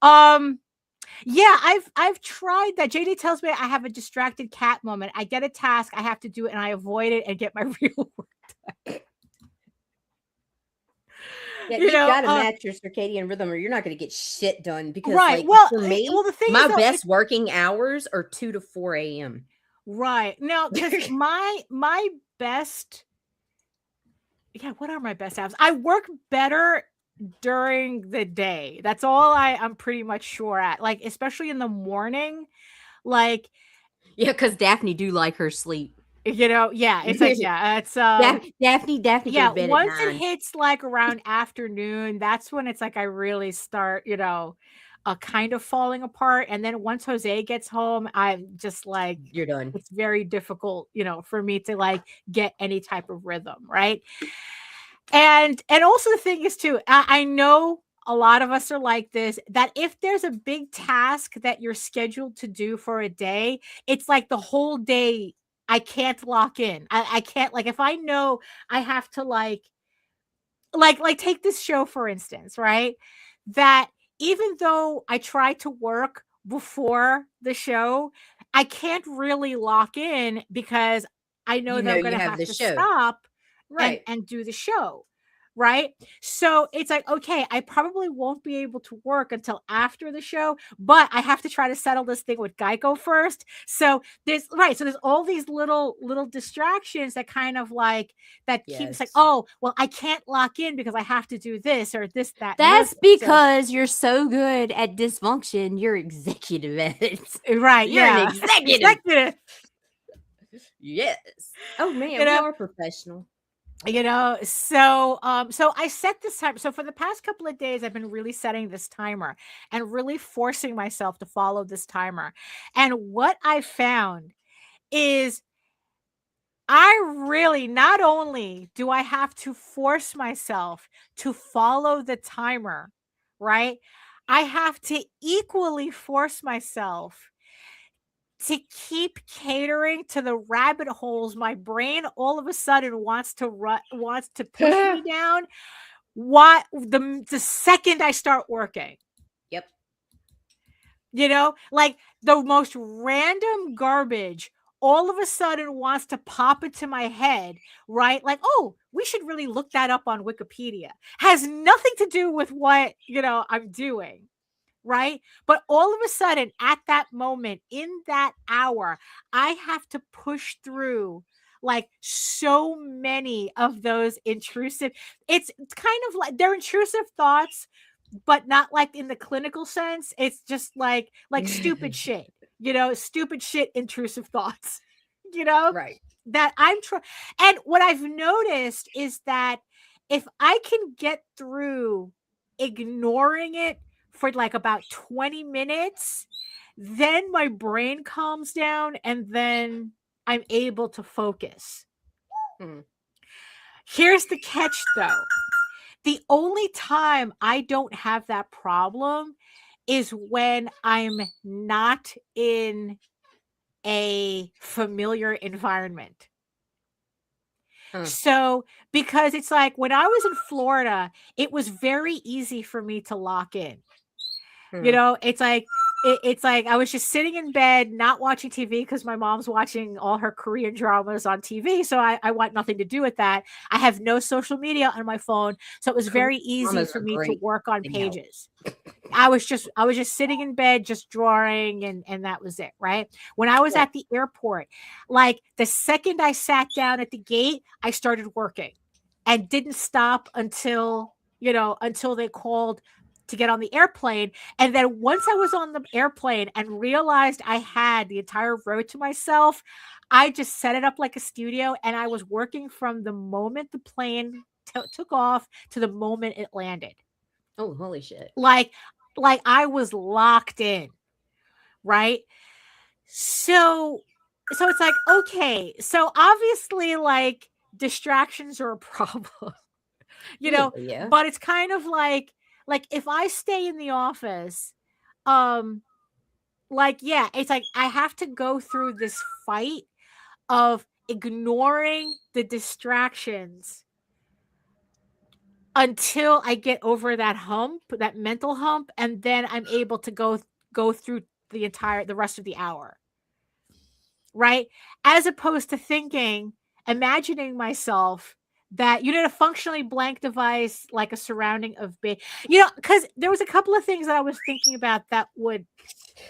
Yeah, I've tried that. JD tells me I have a distracted cat moment. I get a task, I have to do it, and I avoid it and get my real work done. Yeah, you gotta match your circadian rhythm, or you're not gonna get shit done. Because, right. like, Well, for me, the thing my is, though, best working hours are 2 to 4 a.m. Right. Now, because my best, yeah, what are my best hours? I work better during the day. That's all I'm pretty much sure at. Like, especially in the morning. Like, yeah, because Daphne do like her sleep. You know, yeah, it's like, yeah, it's Daphne yeah, go to bed once at 9. it hits like around afternoon, that's when it's like I really start, you know, kind of falling apart. And then once Jose gets home, I'm just like, you're done. It's very difficult, you know, for me to like get any type of rhythm, right? And also the thing is too, I know a lot of us are like this, that if there's a big task that you're scheduled to do for a day, it's like the whole day I can't lock in. I can't, like, if I know I have to like take this show, for instance, right? That even though I try to work before the show, I can't really lock in because I know that I'm going to have to stop and do the show. Right. So it's like, okay, I probably won't be able to work until after the show, but I have to try to settle this thing with Geico first. So there's all these little distractions that kind of like that keeps like, oh, well, I can't lock in because I have to do this or this, that. That's because you're so good at dysfunction. You're executive at it. Right. You're an executive. Yes. Oh man, we are professional. You know, so I set this time. So for the past couple of days, I've been really setting this timer and really forcing myself to follow this timer. And what I found is I really, not only do I have to force myself to follow the timer, right? I have to equally force myself to keep catering to the rabbit holes my brain all of a sudden wants to push me down the second I start working. Yep. You know, like the most random garbage all of a sudden wants to pop into my head, right? Like, oh, we should really look that up on Wikipedia. Has nothing to do with what, you know, I'm doing. Right. But all of a sudden at that moment in that hour, I have to push through like so many of those intrusive. It's kind of like they're intrusive thoughts, but not like in the clinical sense. It's just like stupid shit, you know, stupid shit, intrusive thoughts, you know? Right. that I'm trying. And what I've noticed is that if I can get through ignoring it for like about 20 minutes, then my brain calms down and then I'm able to focus. Here's the catch though. The only time I don't have that problem is when I'm not in a familiar environment. So, because it's like when I was in Florida, it was very easy for me to lock in. You know, it's like I was just sitting in bed, not watching TV because my mom's watching all her Korean dramas on TV. So I want nothing to do with that. I have no social media on my phone. So it was very easy for me to work on pages. I was just sitting in bed, just drawing, and that was it. Right. When I was at the airport, like the second I sat down at the gate, I started working and didn't stop until they called to get on the airplane. And then once I was on the airplane and realized I had the entire road to myself, I just set it up like a studio and I was working from the moment the plane took off to the moment it landed. Oh, holy shit. Like I was locked in. Right. So it's like, okay, so obviously like distractions are a problem, but it's kind of like if I stay in the office, it's like I have to go through this fight of ignoring the distractions until I get over that hump, that mental hump, and then I'm able to go through the rest of the hour. Right? As opposed to imagining myself that you need a functionally blank device, like a surrounding of because there was a couple of things that I was thinking about that would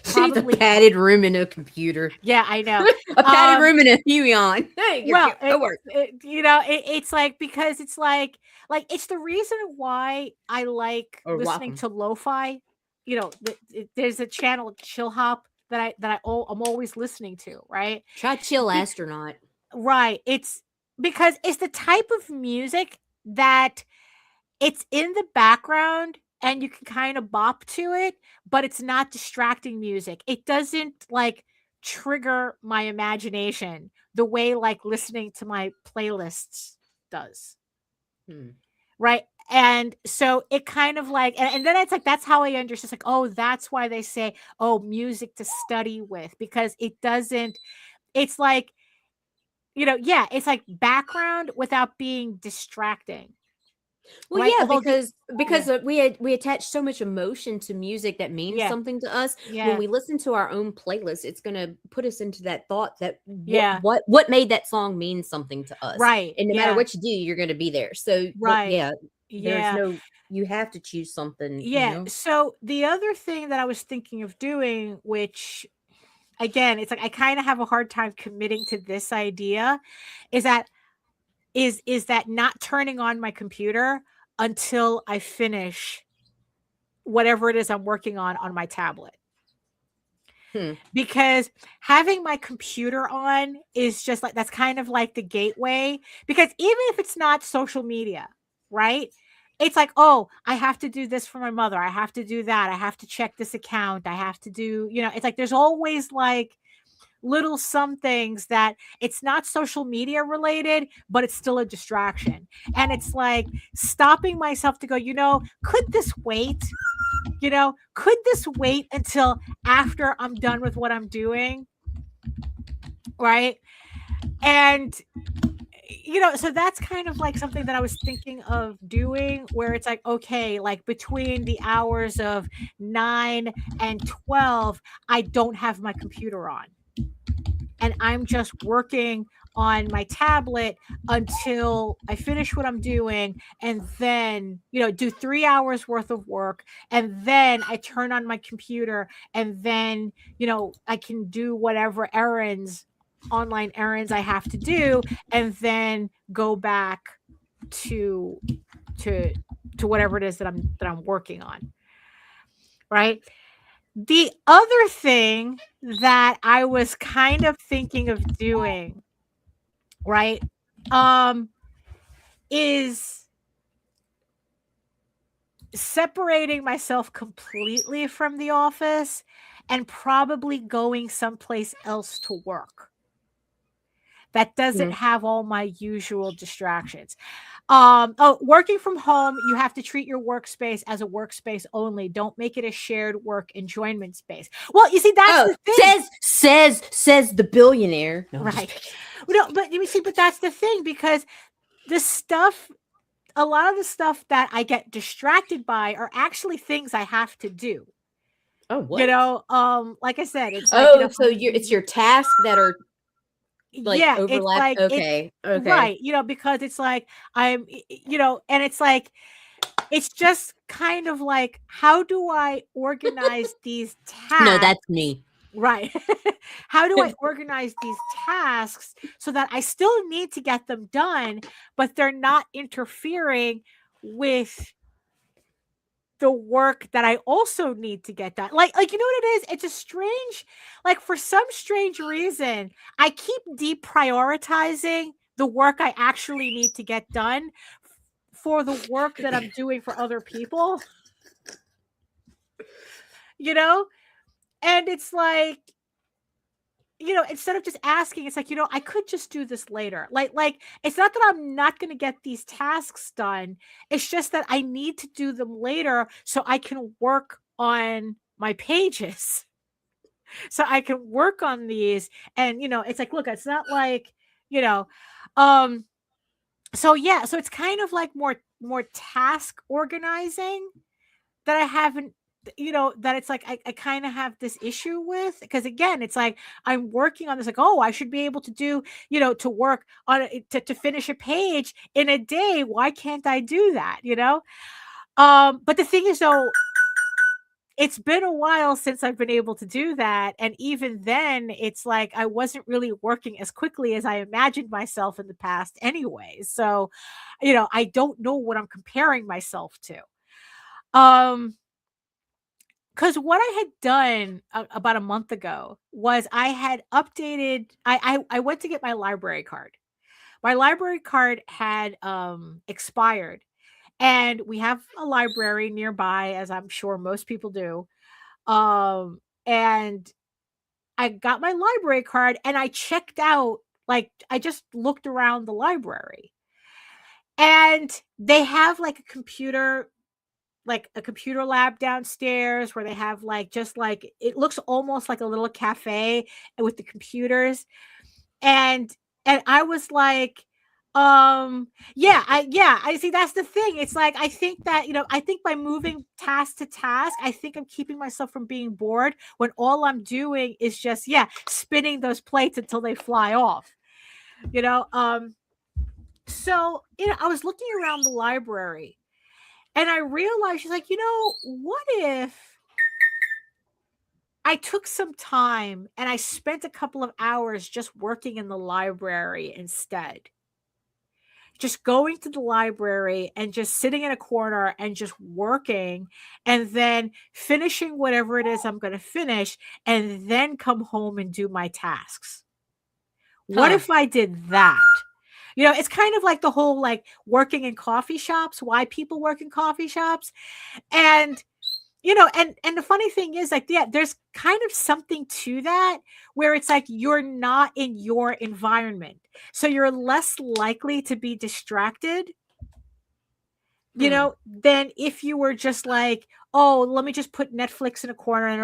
probably a padded room and a computer. Yeah, I know. A padded room and a Huion. Hey, it's like, because it's like it's the reason why I like listening to lo-fi. There's a channel, Chill Hop, that I'm always listening to. Right? Try Chill Astronaut. Right. It's because it's the type of music that it's in the background and you can kind of bop to it, but it's not distracting music. It doesn't like trigger my imagination the way like listening to my playlists does. Right. And so it kind of like, and then it's like, that's how I understand. It's like, oh, that's why they say, oh, music to study with, because it doesn't, it's like, it's like background without being distracting. Well, right? Yeah, because we attach so much emotion to music that means something to us. Yeah. When we listen to our own playlist, it's going to put us into that thought that what made that song mean something to us. Right. And no matter what you do, you're going to be there. So you have to choose something. Yeah. So the other thing that I was thinking of doing, which again, it's like I kind of have a hard time committing to this idea, is that not turning on my computer until I finish whatever it is I'm working on my tablet. Because having my computer on is just like, that's kind of like the gateway, because even if it's not social media, right? It's like, oh, I have to do this for my mother. I have to do that. I have to check this account. I have to do, it's like, there's always like little some things that it's not social media related, but it's still a distraction. And it's like stopping myself to go, could this wait? Could this wait until after I'm done with what I'm doing? Right. And so that's kind of like something that I was thinking of doing, where it's like, okay, like between the hours of 9 and 12, I don't have my computer on. And I'm just working on my tablet until I finish what I'm doing, and then, do 3 hours worth of work. And then I turn on my computer, and then, I can do whatever online errands I have to do, and then go back to whatever it is that I'm working on. Right. The other thing that I was kind of thinking of doing right, is separating myself completely from the office and probably going someplace else to work that doesn't have all my usual distractions. Working from home, you have to treat your workspace as a workspace only. Don't make it a shared work enjoyment space. Well, you see, that's the thing. Says the billionaire. No, right. No, but you see, but that's the thing, because a lot of the stuff that I get distracted by are actually things I have to do. Oh, what? You know, like I said, it's like, so it's your tasks that are like overlap. It's like, okay. Right. Because it's like, and it's like, it's just kind of like, how do I organize these tasks? No, that's me. Right. How do I organize these tasks so that I still need to get them done, but they're not interfering with the work that I also need to get done? Like, you know what it is? It's a strange, like, for some strange reason, I keep deprioritizing the work I actually need to get done for the work that I'm doing for other people. And it's like, instead of just asking, it's like, I could just do this later. Like it's not that I'm not going to get these tasks done. It's just that I need to do them later so I can work on my pages. So I can work on these. And, it's like, look, it's not like, so yeah, so it's kind of like more task organizing that I haven't, that it's like I kind of have this issue with, because again, it's like I'm working on this, like, oh, I should be able to do, to work on to finish a page in a day. Why can't I do that? But the thing is, though, it's been a while since I've been able to do that, and even then, it's like I wasn't really working as quickly as I imagined myself in the past, anyway. So, I don't know what I'm comparing myself to. Because what I had done about a month ago was I had updated. I went to get my library card. My library card had expired, and we have a library nearby, as I'm sure most people do. And I got my library card, and I checked out. Like, I just looked around the library, and they have like a computer lab downstairs where they have just it looks almost like a little cafe with the computers. And I was like, I see, that's the thing. It's like, I think that, I think by moving task to task, I think I'm keeping myself from being bored when all I'm doing is just, spinning those plates until they fly off, so, I was looking around the library, and I realized, she's like, what if I took some time and I spent a couple of hours just working in the library instead? Just going to the library and just sitting in a corner and just working, and then finishing whatever it is I'm going to finish, and then come home and do my tasks. What if I did that? It's kind of like the whole, like, working in coffee shops, why people work in coffee shops. And, and the funny thing is, like, there's kind of something to that, where it's like you're not in your environment. So you're less likely to be distracted, than if you were just like, oh, let me just put Netflix in a corner, and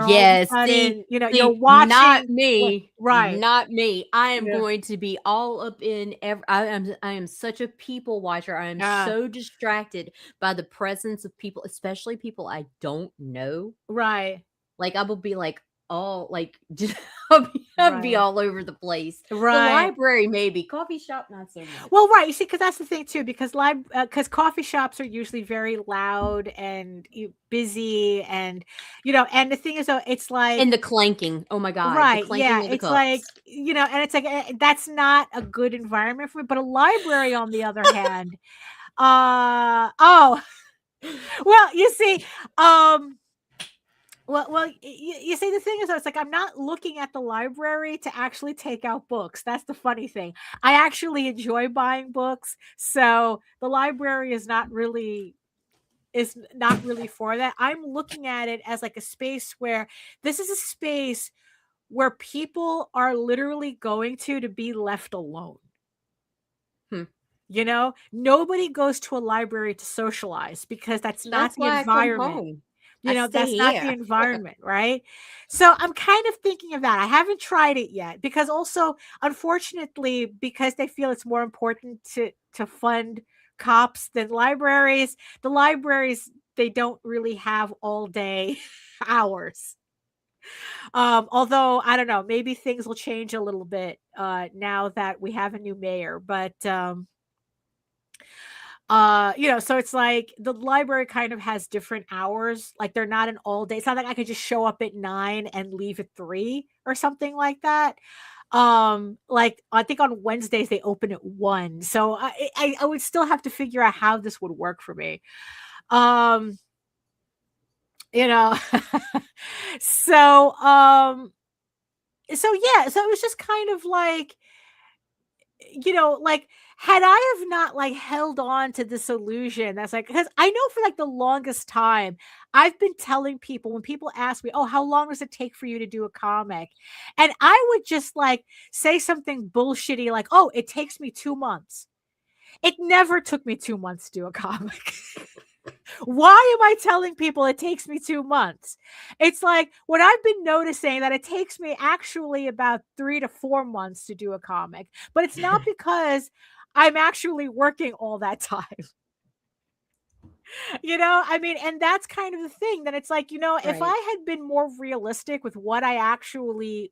you're watching. Not me. Right. Not me. I am going to be all up in I am such a people watcher. I am so distracted by the presence of people, especially people I don't know. Right. Like, I will be like, all like I'll be all over the place. Right. The library, maybe. Coffee shop, not so much. Well, right. You see, because that's the thing too. Because coffee shops are usually very loud and busy, and and the thing is, though, it's like, and the clanking. Oh my god! Right. The clanking of the It's cups. like, and it's like, that's not a good environment for me. But a library, on the other hand, well, you see, Well, you see, the thing is, it's like I'm not looking at the library to actually take out books. That's the funny thing. I actually enjoy buying books, so the library is not really for that. I'm looking at it as like a space where this is a space where people are literally going to be left alone. You know, nobody goes to a library to socialize because that's not the environment. You know, that's not the environment, right? So I'm kind of thinking of that. I haven't tried it yet because also, unfortunately, because they feel it's more important to fund cops than libraries, the libraries, they don't really have all day hours. Although I don't know, maybe things will change a little bit now that we have a new mayor, but you know, so it's like the library kind of has different hours. Like they're not an all day. It's not like I could just show up at 9 and leave at 3 or something like that. Like I think on Wednesdays they open at 1. So I would still have to figure out how this would work for me. You know, so yeah, so it was just kind of like, you know, like had I have not like held on to this illusion, that's like, because I know for like the longest time I've been telling people, when people ask me, oh, how long does it take for you to do a comic, and I would just like say something bullshitty like, oh, it takes me 2 months. It never took me 2 months to do a comic. Why am I telling people it takes me 2 months? It's like when I've been noticing that it takes me actually about 3 to 4 months to do a comic, but it's not because I'm actually working all that time. You know, I mean, and that's kind of the thing that it's like, you know, if I had been more realistic with what I actually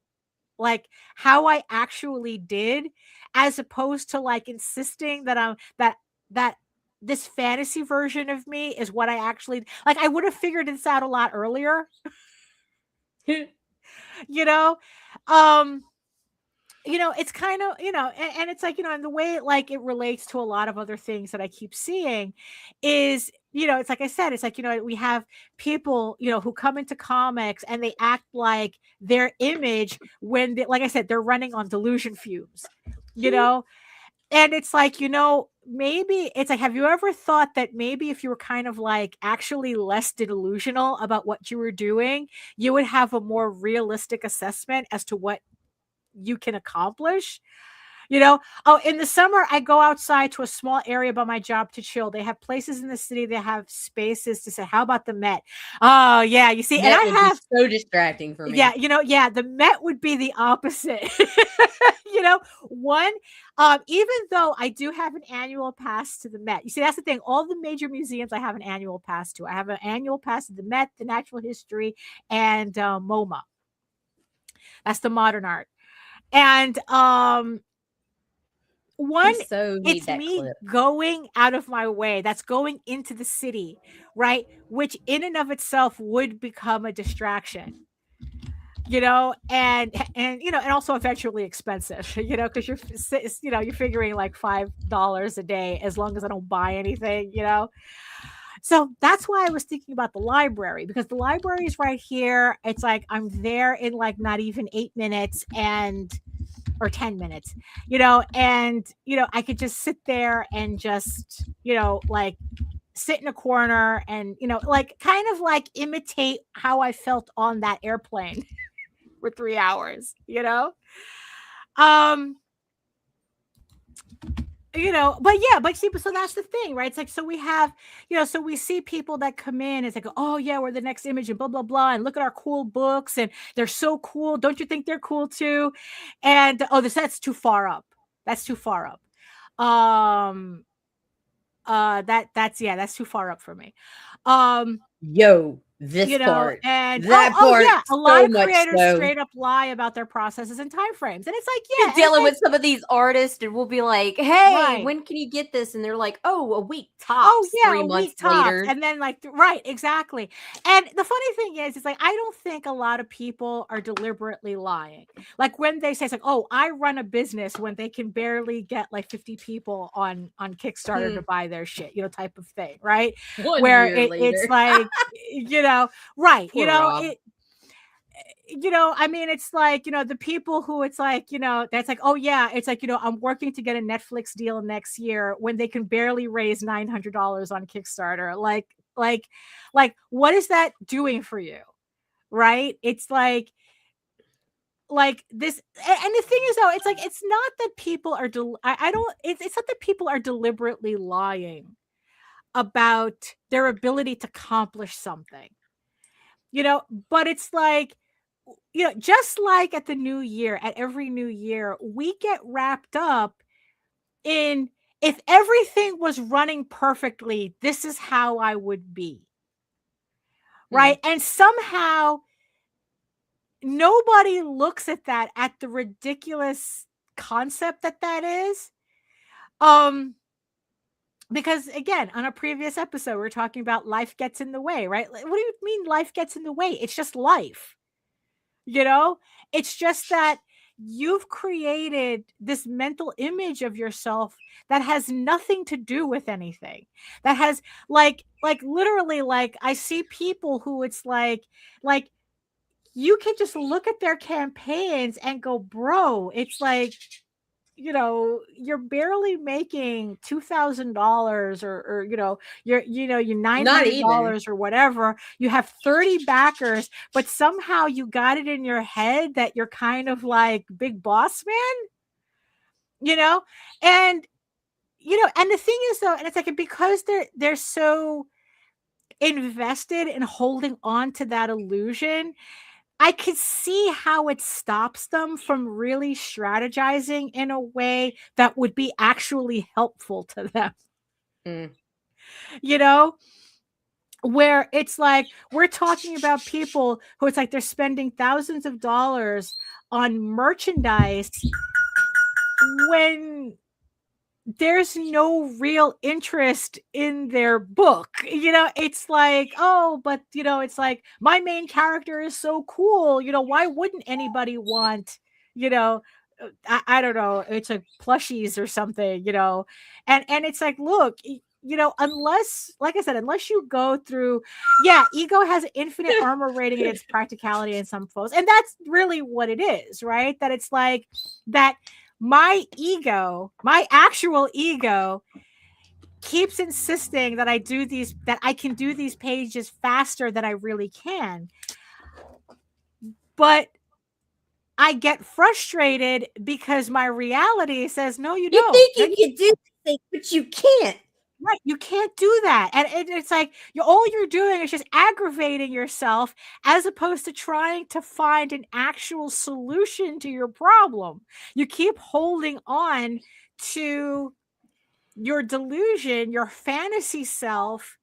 like, how I actually did, as opposed to like insisting that I'm that this fantasy version of me is what I actually like, I would have figured this out a lot earlier. You know, you know, it's kind of, you know, and it's like, you know, and the way like it relates to a lot of other things that I keep seeing is, you know, it's like I said, it's like, you know, we have people, you know, who come into comics and they act like their image when they, like I said, they're running on delusion fumes, you know. And it's like, you know, maybe it's like, have you ever thought that maybe if you were kind of like actually less delusional about what you were doing, you would have a more realistic assessment as to what you can accomplish? You know, oh, in the summer, I go outside to a small area by my job to chill. They have places in the city. They have spaces to say, how about the Met? Oh, yeah. You see, Met and I would have be so distracting for me. Yeah, you know, yeah, the Met would be the opposite. You know, one, even though I do have an annual pass to the Met. You see, that's the thing. All the major museums I have an annual pass to. I have an annual pass to the Met, the Natural History, and MoMA. That's the modern art. And one, it's me going out of my way. That's going into the city, right? Which in and of itself would become a distraction, you know, and you know, and also eventually expensive, you know, because you're figuring like $5 a day as long as I don't buy anything, you know. So that's why I was thinking about the library, because the library is right here. It's like I'm there in like not even 8 minutes or 10 minutes, you know, and, you know, I could just sit there and just, you know, like sit in a corner and, you know, like kind of like imitate how I felt on that airplane for 3 hours, you know? You know, but yeah, but see, so that's the thing, right? It's like, so we have, you know, so we see people that come in, it's like, oh yeah, we're the next image and blah, blah, blah. And look at our cool books and they're so cool. Don't you think they're cool too? And, oh, that's too far up. That's too far up. That's too far up for me. This you know, part and that part, yeah, a lot of creators so. straight up lie about their processes and time frames, and it's like, yeah, you're dealing with some of these artists, and we'll be like, "Hey, when can you get this?" And they're like, "Oh, a week tops." Oh yeah, 3 months later, and then like, right, exactly. And the funny thing is, it's like I don't think a lot of people are deliberately lying. Like when they say, it's like, "Oh, I run a business," when they can barely get like 50 people on Kickstarter to buy their shit, you know, type of thing, right? 1 Where year later. it's like, you know, right, Poor you know, Rob. I mean, it's like, the people who it's like, that's like, oh yeah, it's like, I'm working to get a Netflix deal next year when they can barely raise $900 on Kickstarter. Like, what is that doing for you? Right? It's like this. And the thing is though, it's like, it's not that people are, it's not that people are deliberately lying about their ability to accomplish something, but it's like, just like at every new year, we get wrapped up in, if everything was running perfectly, this is how I would be. Right. And somehow nobody looks at that, at the ridiculous concept that is. Because again, on a previous episode, we we're talking about life gets in the way, right? What do you mean life gets in the way? It's just life. It's just that you've created this mental image of yourself that has nothing to do with anything. That has like literally, like I see people who it's like you can just look at their campaigns and go, bro, it's like, you're barely making $2,000 or you're $900 or whatever. You have 30 backers, but somehow you got it in your head that you're kind of like big boss man, and and the thing is though, and it's like, because they're so invested in holding on to that illusion, I could see how it stops them from really strategizing in a way that would be actually helpful to them. Where it's like, we're talking about people who it's like they're spending thousands of dollars on merchandise when there's no real interest in their book. It's like, oh, but it's like, my main character is so cool, why wouldn't anybody want, I don't know, it's like plushies or something, and it's like, look, unless, like I said, unless you go through, ego has infinite armor rating and its practicality in some folks, and that's really what it is, right? That it's like that my actual ego keeps insisting that I can do these pages faster than I really can. But I get frustrated because my reality says, no, you don't. You think you can do things, but you can't. Right. You can't do that. And it's like, all you're doing is just aggravating yourself, as opposed to trying to find an actual solution to your problem. You keep holding on to your delusion, your fantasy self,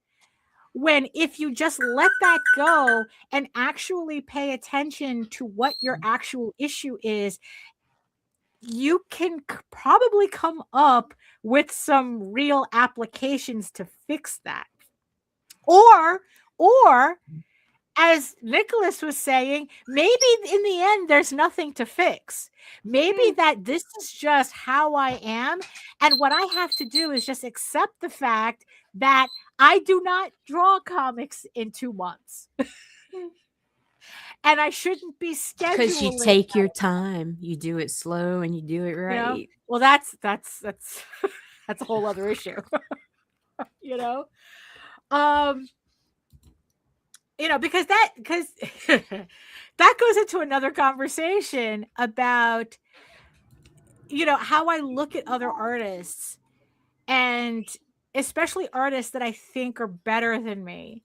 when if you just let that go and actually pay attention to what your actual issue is, you can probably come up with some real applications to fix that. Or as Nicholas was saying, maybe in the end there's nothing to fix. Maybe that this is just how I am, and what I have to do is just accept the fact that I do not draw comics in 2 months. And I shouldn't be scheduling. Because you take your time, you do it slow, and you do it right. Well, that's a whole other issue. Because that goes into another conversation about how I look at other artists, and especially artists that I think are better than me.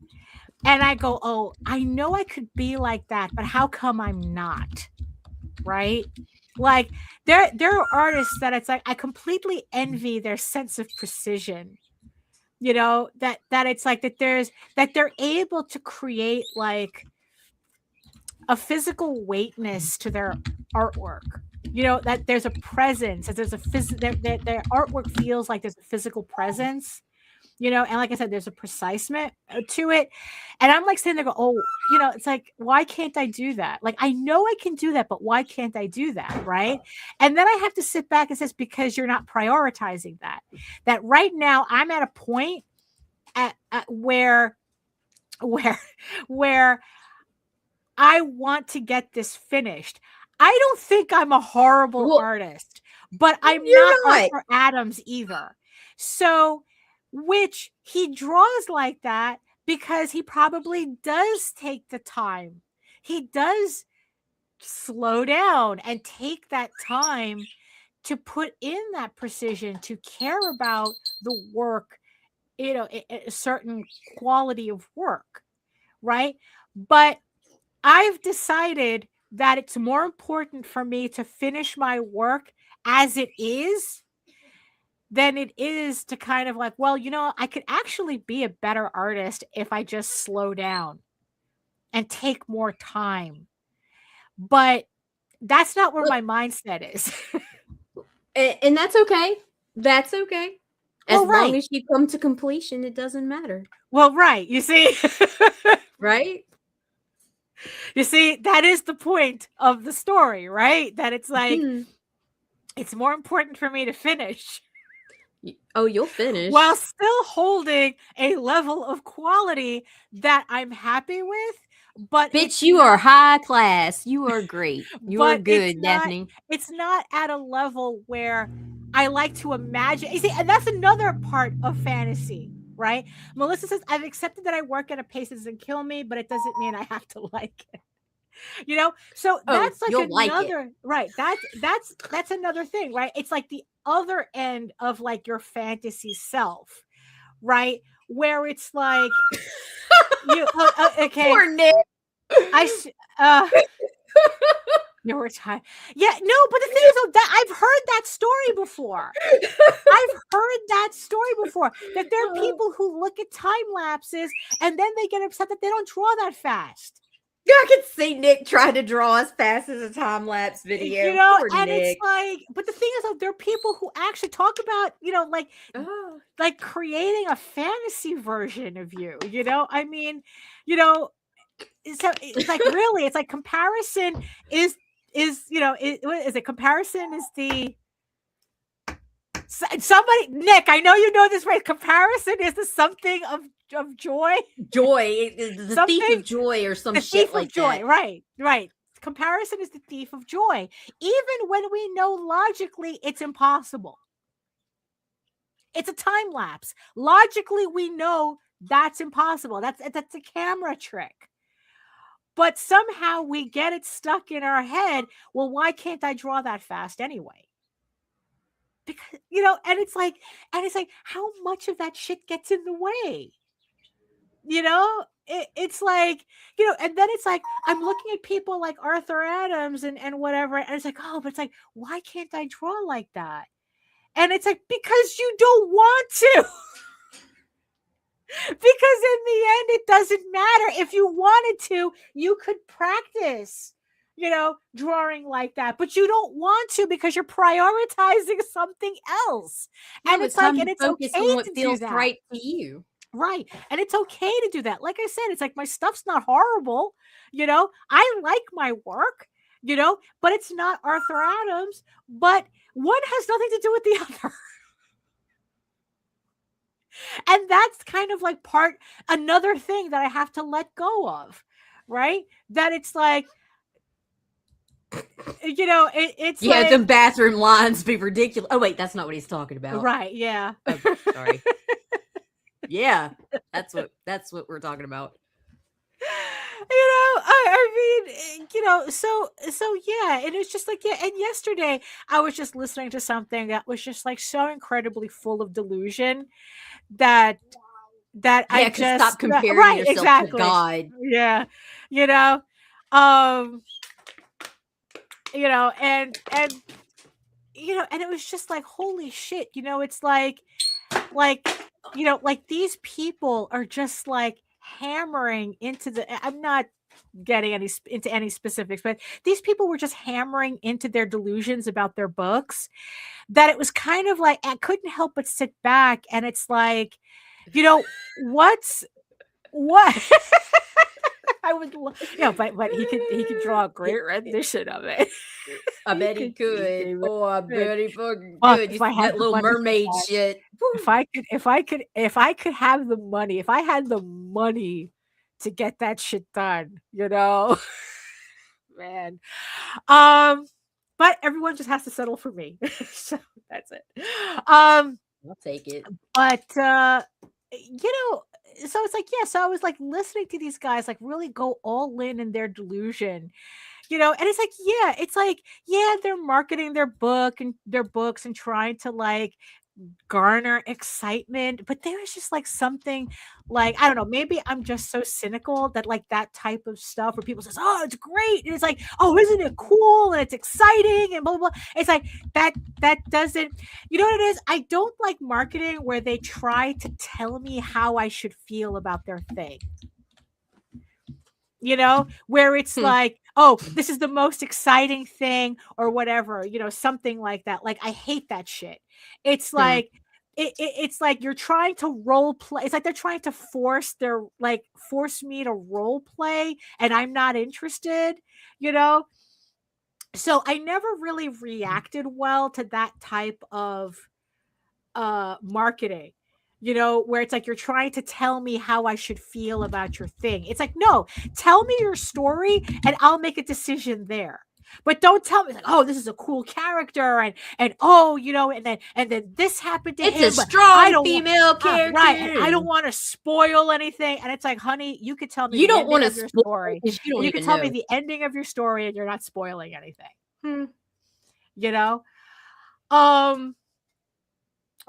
And I go, oh, I know I could be like that, but how come I'm not? Right? Like there are artists that it's like I completely envy their sense of precision. That it's like that they're able to create like a physical weightness to their artwork. That there's a presence, that there's that their artwork feels like there's a physical presence. And like I said, there's a preciseness to it. And I'm like sitting there going, it's like, why can't I do that? Like, I know I can do that, but why can't I do that? Right. And then I have to sit back and say, because you're not prioritizing that right now. I'm at a point at where I want to get this finished. I don't think I'm a horrible artist, but I'm not Arthur Adams either. So, which he draws like that because he probably does take the time. He does slow down and take that time to put in that precision, to care about the work, a certain quality of work, right? But I've decided that it's more important for me to finish my work as it is than it is to kind of like, well, I could actually be a better artist if I just slow down and take more time. But that's not where my mindset is. And that's okay. That's okay. As long as you come to completion, it doesn't matter. Well, right. You see? Right? You see, that is the point of the story, right? That it's like, it's more important for me to finish. Oh, you'll finish. While still holding a level of quality that I'm happy with. But bitch, you are high class. You are great. You are good, Daphne. It's not at a level where I like to imagine. You see, and that's another part of fantasy, right? Melissa says, I've accepted that I work at a pace that doesn't kill me, but it doesn't mean I have to like it. So that's like another, right? That's another thing, right? It's like the other end of like your fantasy self, right? Where it's like, okay. Poor Nick. No, we're tired. Yeah, no, but the thing is, that I've heard that story before. I've heard that story before. That there are people who look at time lapses and then they get upset that they don't draw that fast. I can see Nick trying to draw as fast as a time lapse video. Poor and Nick. It's like, but the thing is, there are people who actually talk about, like creating a fantasy version of you. I mean, so it's like really, it's like comparison is comparison is the somebody, Nick, I know you know this, right? Comparison is the something of joy. The thief of joy or some shit like joy. that. Right. Comparison is the thief of joy. Even when we know logically it's impossible. It's a time lapse. Logically, we know that's impossible. That's a camera trick. But somehow we get it stuck in our head. Well, why can't I draw that fast anyway? Because, and it's like, how much of that shit gets in the way? It's like, and then it's like, I'm looking at people like Arthur Adams and whatever. And it's like, oh, but it's like, why can't I draw like that? And it's like, because you don't want to. Because in the end, it doesn't matter. If you wanted to, you could practice, drawing like that. But you don't want to because you're prioritizing something else. And it's like, and it's okay what to feels do that. right to you. Right. And it's okay to do that. Like I said, it's like my stuff's not horrible. I like my work, but it's not Arthur Adams. But one has nothing to do with the other. And that's kind of like another thing that I have to let go of, right? That it's like, it's like, the bathroom lines be ridiculous. Oh wait, that's not what he's talking about. Right? Yeah. Oh, sorry. Yeah, that's what we're talking about. I mean, so yeah, and it's just like, yeah. And yesterday I was just listening to something that was just like so incredibly full of delusion that I just stop comparing yourself to God. Yeah, and it was just like, holy shit, it's like these people are just like hammering into I'm not getting into any specifics, but these people were just hammering into their delusions about their books, that it was kind of like, I couldn't help but sit back, and it's like, what I would but he could draw a great rendition of it. I bet he could. Oh, I bet he fucking could. You that Little Mermaid shit. If I could have the money, if I had the money to get that shit done, you know? Man. But everyone just has to settle for me. So that's it. I'll take it. But you know, so it's like, yeah, so I was like listening to these guys like really go all in their delusion, you know, and it's like, yeah, they're marketing their books and trying to like garner excitement, but there was just like something like, I don't know, maybe I'm just so cynical that like that type of stuff where people says, oh, it's great, and it's like, oh, isn't it cool, and it's exciting, and blah blah blah. It's like that doesn't, you know what it is, I don't like marketing where they try to tell me how I should feel about their thing, you know, where it's like, oh, this is the most exciting thing or whatever, you know, something like that. Like, I hate that shit. It's like, it's like you're trying to role play. It's like they're trying to force me to role play, and I'm not interested, you know? So I never really reacted well to that type of marketing, you know, where it's like you're trying to tell me how I should feel about your thing. It's like, no, tell me your story and I'll make a decision there. But don't tell me like, oh, this is a cool character, and oh, you know, and then this happened to him. It's a strong female character, right? And I don't want to spoil anything. And it's like, honey, you could tell me you don't want to spoil your story. You can tell me the ending of your story, and you're not spoiling anything. You know,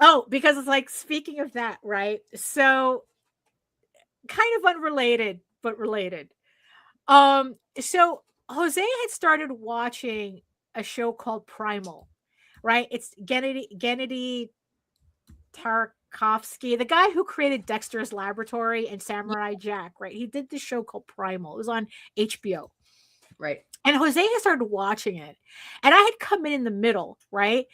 Oh, because it's like, speaking of that, right? So kind of unrelated, but related. So Jose had started watching a show called Primal, right? It's Gennady Tarkovsky, the guy who created Dexter's Laboratory and Samurai Jack, right? He did this show called Primal. It was on HBO. Right. And Jose had started watching it. And I had come in the middle, right?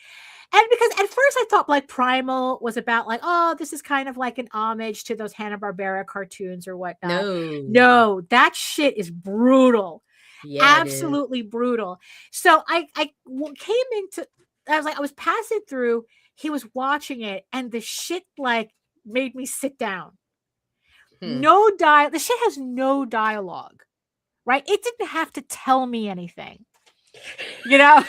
And because at first I thought like Primal was about like, oh, this is kind of like an homage to those Hanna-Barbera cartoons or whatnot. No, that shit is brutal. Yeah, absolutely brutal. So I came into, I was passing through, he was watching it, and the shit like made me sit down. The shit has no dialogue, right? It didn't have to tell me anything, you know?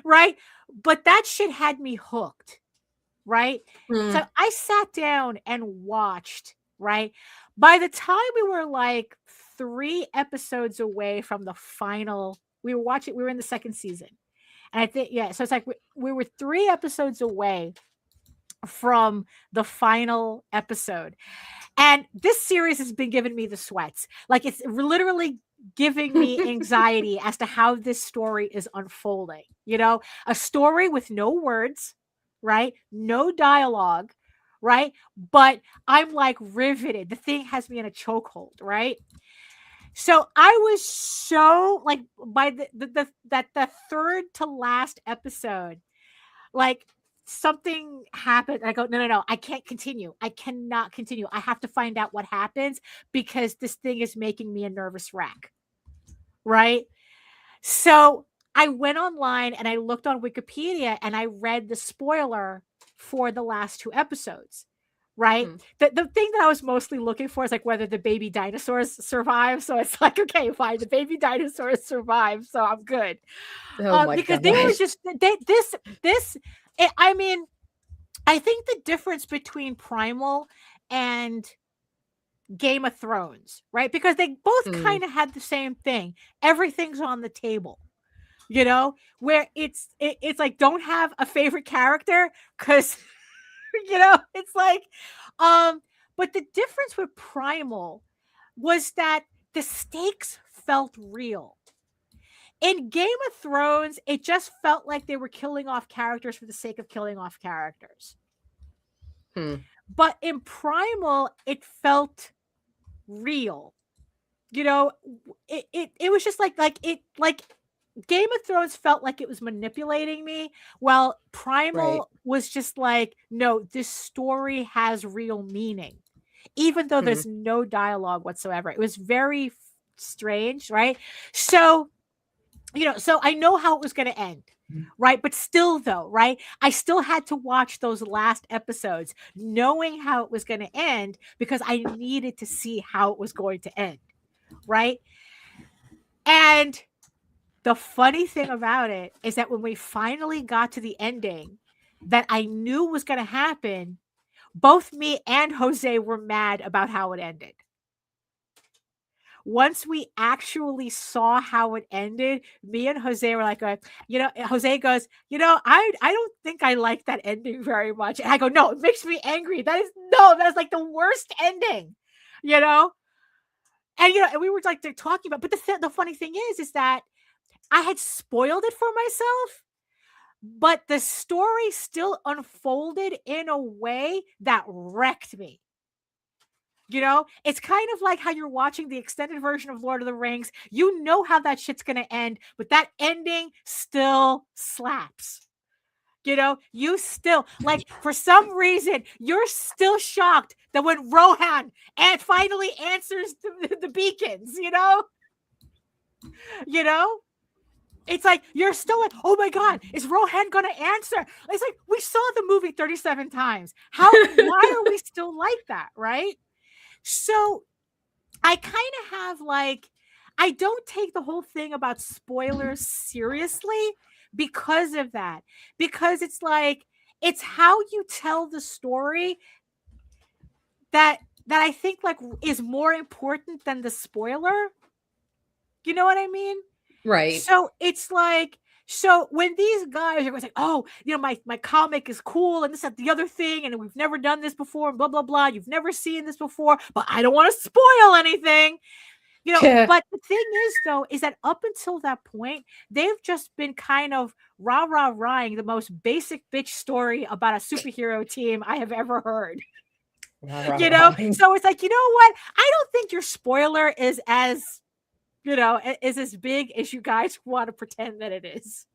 Right? But that shit had me hooked, right? So I sat down and watched, right? By the time we were like 3 episodes away from the final, we were in the 2nd season. And I think, yeah, so it's like we were 3 episodes away from the final episode. And this series has been giving me the sweats. Like, it's literally giving me anxiety as to how this story is unfolding. You know, a story with no words, right? No dialogue, right? But I'm like riveted. The thing has me in a chokehold, right? So I was so like, by the 3rd to last episode, like, something happened. I go, no, I can't continue. I cannot continue. I have to find out what happens, because this thing is making me a nervous wreck. Right? So I went online and I looked on Wikipedia and I read the spoiler for the last 2 episodes. Right? The thing that I was mostly looking for is like whether the baby dinosaurs survive. So it's like, okay, fine, the baby dinosaurs survive, so I'm good. Because they were just I mean, I think the difference between Primal and Game of Thrones, right? Because they both kind of had the same thing. Everything's on the table, you know, where it's like, don't have a favorite character, because you know, it's like, but the difference with Primal was that the stakes felt real. In Game of Thrones, it just felt like they were killing off characters for the sake of killing off characters. But in Primal, it felt real. You know, it was just like Game of Thrones felt like it was manipulating me, while Primal was just like, no, this story has real meaning, even though there's no dialogue whatsoever. It was very strange, right? So, you know, so I know how it was going to end. right? But still, though, right? I still had to watch those last episodes, knowing how it was going to end, because I needed to see how it was going to end, right? And the funny thing about it is that when we finally got to the ending that I knew was going to happen, both me and Jose were mad about how it ended. Once we actually saw how it ended, me and Jose were like, Jose goes, I don't think I like that ending very much. And I go, no, it makes me angry. That is like the worst ending, And, and we were like talking about, but the funny thing is that I had spoiled it for myself, but the story still unfolded in a way that wrecked me. It's kind of like how you're watching the extended version of Lord of the Rings. You know how that shit's going to end, but that ending still slaps. You still, like, for some reason, you're still shocked that when Rohan finally answers the beacons, It's like, you're still like, oh my God, is Rohan going to answer? It's like, we saw the movie 37 times. Why are we still like that, right? So I kind of have I don't take the whole thing about spoilers seriously because of that. Because it's like, it's how you tell the story that I think is more important than the spoiler. You know what I mean? Right. So it's like, so when these guys are like, oh, my comic is cool and this and the other thing, and we've never done this before, and blah, blah, blah. You've never seen this before, but I don't want to spoil anything. But the thing is, though, is that up until that point, they've just been kind of rah-rah-rahing the most basic bitch story about a superhero team I have ever heard. So it's like, you know what? I don't think your spoiler is as big as you guys want to pretend that it is.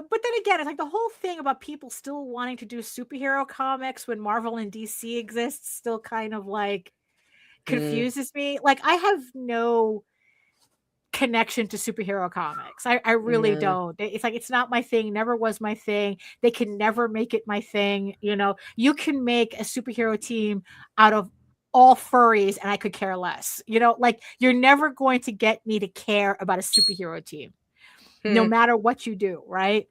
But then again, it's like the whole thing about people still wanting to do superhero comics when Marvel and DC exists still kind of confuses me. Like, I have no connection to superhero comics. I really don't. It's like, it's not my thing, never was my thing. They can never make it my thing. You can make a superhero team out of all furries and I could care less. You're never going to get me to care about a superhero team, no matter what you do, right?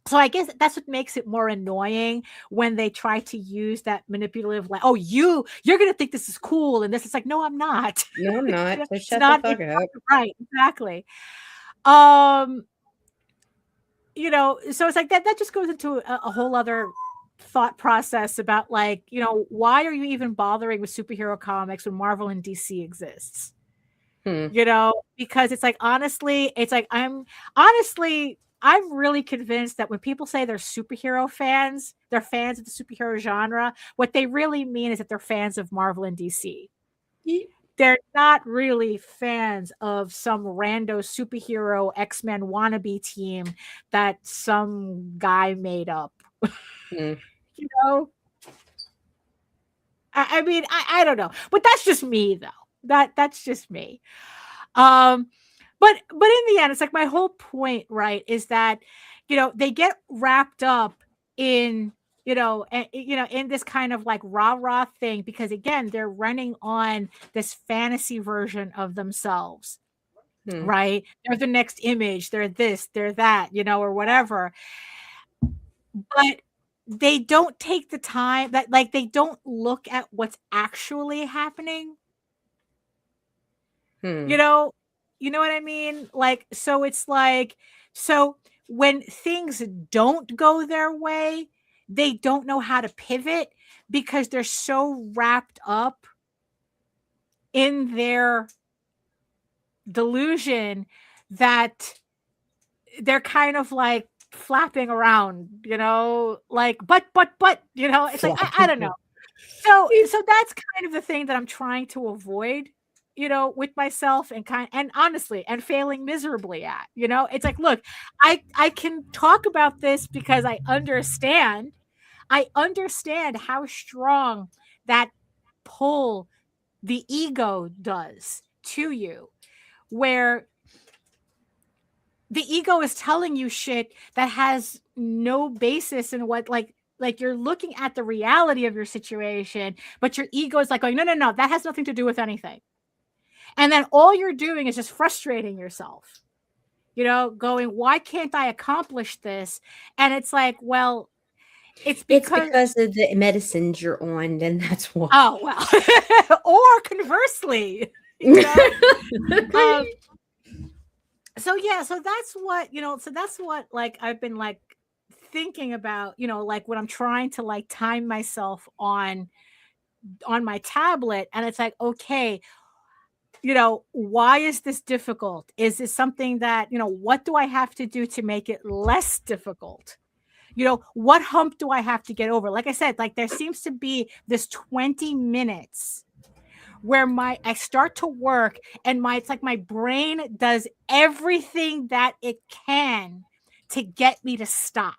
So I guess that's what makes it more annoying when they try to use that manipulative, oh, you're going to think this is cool. And this is like, no, I'm not. No, I'm not. So shut the fuck up. Right. Exactly. So it's like that just goes into a whole other thought process about why are you even bothering with superhero comics when Marvel and DC exists? Because it's like, honestly, I'm really convinced that when people say they're superhero fans, they're fans of the superhero genre, what they really mean is that they're fans of Marvel and DC. They're not really fans of some rando superhero X-Men wannabe team that some guy made up. I mean, I don't know, but that's just me, though. That's just me. But in the end, it's like my whole point, right, is that, they get wrapped up in, in this kind of rah-rah thing, because again, they're running on this fantasy version of themselves, right? They're the next image, they're this, they're that, or whatever. But they don't take the time that, they don't look at what's actually happening. You know what I mean? So it's so when things don't go their way, they don't know how to pivot because they're so wrapped up in their delusion that they're kind of flapping around, but, it's like, I don't know. So that's kind of the thing that I'm trying to avoid, with myself and honestly, and failing miserably at, it's like, look, I can talk about this because I understand how strong that pull the ego does to you, where the ego is telling you shit that has no basis in what, like you're looking at the reality of your situation, but your ego is like going, no, that has nothing to do with anything. And then all you're doing is just frustrating yourself, going, why can't I accomplish this? And it's like, well, it's because of the medicines you're on, then that's why. Oh, well. Or conversely, so that's what like I've been like thinking about, like when I'm trying to like time myself on my tablet, and it's like, okay, why is this difficult? Is this something that, what do I have to do to make it less difficult? What hump do I have to get over? Like I said, like there seems to be this 20 minutes where I start to work and it's like my brain does everything that it can to get me to stop.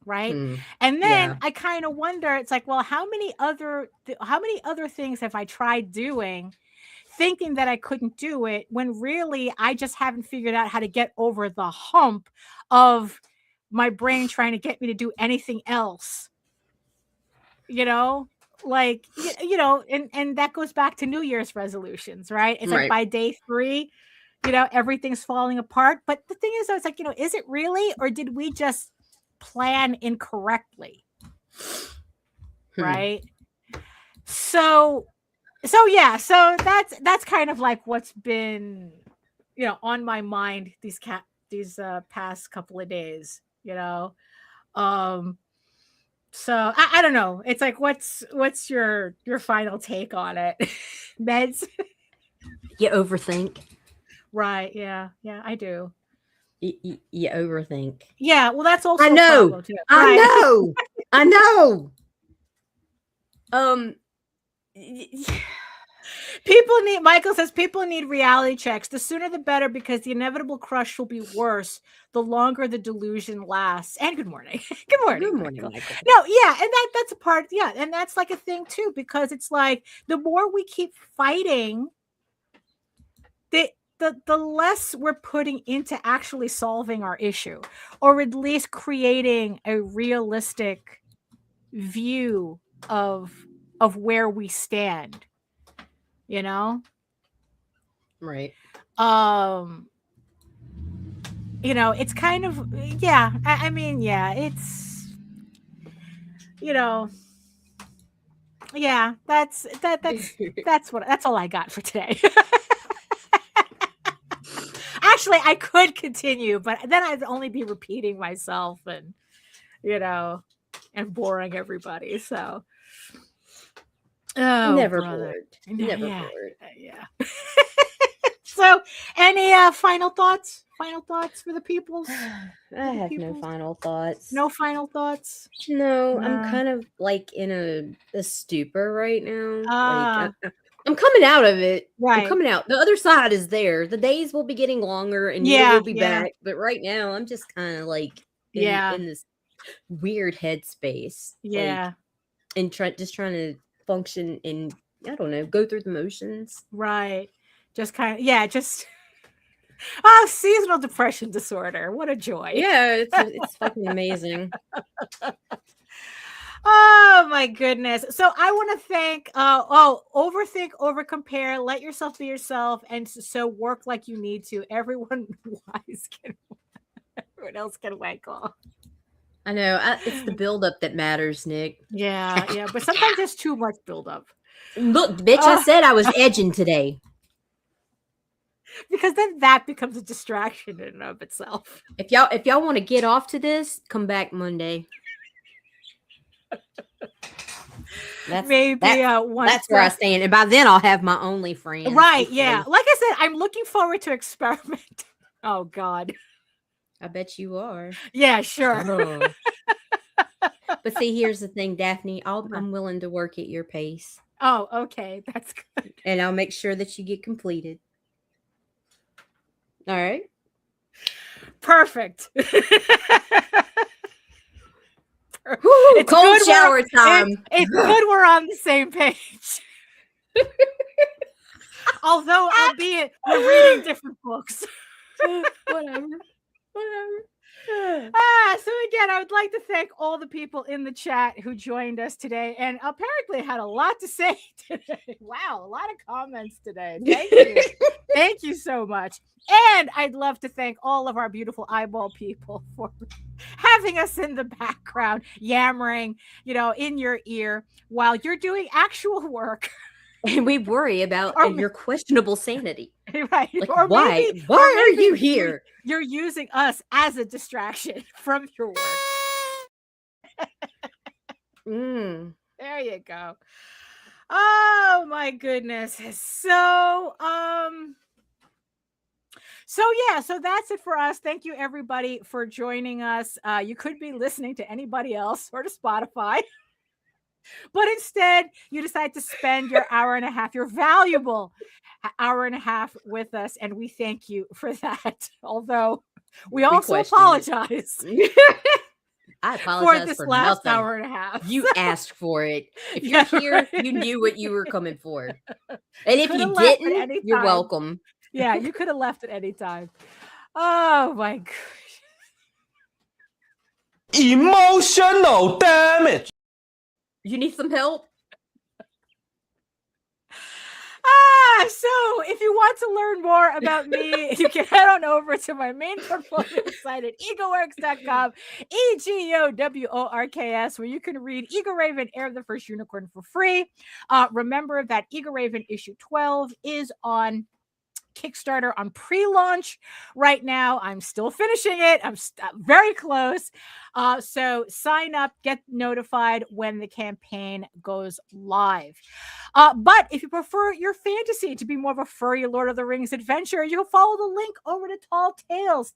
Right. And then I kind of wonder, it's like, well, how many other things have I tried doing, thinking that I couldn't do it, when really I just haven't figured out how to get over the hump of my brain trying to get me to do anything else, like, and that goes back to New Year's resolutions, right? It's like by day 3, everything's falling apart. But the thing is, I was like, is it really, or did we just plan incorrectly? Right. So that's kind of like what's been, on my mind these past couple of days, so I don't know. It's like, what's your final take on it? Meds? You overthink. Right. Yeah, I do. You overthink. Yeah, well, that's also I know. Too, right? I know. Michael says people need reality checks. The sooner the better, because the inevitable crush will be worse the longer the delusion lasts. And good morning. Good morning, Michael. No, yeah, and that's a part, yeah, and that's like a thing too, because it's like the more we keep fighting, the less we're putting into actually solving our issue, or at least creating a realistic view of where we stand. Right. It's kind of, yeah, I mean, yeah, it's, yeah, that's all I got for today. Actually, I could continue, but then I'd only be repeating myself and, and boring everybody. So, never brother. bored. Never yeah. bored. Yeah. So, any final thoughts? Final thoughts for the peoples? I have no final thoughts. No final thoughts? No, I'm kind of like in a stupor right now. I'm coming out of it. Right. I'm coming out. The other side is there. The days will be getting longer and you will be back. But right now, I'm just kind of like in this weird headspace. Yeah. Like, and just trying to function and, I don't know, go through the motions. Right. Just kind of, just... seasonal depression disorder. What a joy. Yeah, it's fucking amazing. Oh my goodness. So I want to thank overthink, overcompare, let yourself be yourself, and so work like you need to. Everyone else can wank off. I know. It's the buildup that matters, Nick. Yeah. But sometimes there's too much buildup. Look, bitch, I said I was edging today. Because then that becomes a distraction in and of itself. If y'all want to get off to this, come back Monday. That's where I stand, and by then I'll have my OnlyFans. Right? Yeah. Like I said, I'm looking forward to experiment. Oh God. I bet you are. Yeah, sure. But see, here's the thing, Daphne. I'm willing to work at your pace. Oh, okay, that's good. And I'll make sure that you get completed. All right. Perfect. Woo, it's cold shower time. It's good we're on the same page. Although, albeit, we're reading different books. Whatever. So again, I would like to thank all the people in the chat who joined us today and apparently had a lot to say today. Wow, a lot of comments today. Thank you. Thank you so much. And I'd love to thank all of our beautiful eyeball people for having us in the background, yammering, in your ear while you're doing actual work. And we worry about your questionable sanity. Right. Like, or why? Maybe, why are you here? You're using us as a distraction from your work. There you go. Oh my goodness. So that's it for us. Thank you everybody for joining us. You could be listening to anybody else or to Spotify. But instead, you decide to spend your hour and a half, your valuable hour and a half with us. And we thank you for that. Although we also apologize. I apologize for this for last nothing. hour and a half. You asked for it. If you're here, you knew what you were coming for. And if you didn't, you're welcome. Yeah, you could have left at any time. Oh my gosh. Emotional damage. You need some help? So if you want to learn more about me, you can head on over to my main portfolio site at egoworks.com, EGOWORKS, where you can read Eagle Raven, Heir of the First Unicorn for free. Remember that Eagle Raven issue 12 is on Kickstarter on pre-launch right now. I'm still finishing it. I'm very close. So sign up, get notified when the campaign goes live. But if you prefer your fantasy to be more of a furry Lord of the Rings adventure, you can follow the link over to Tall Tales,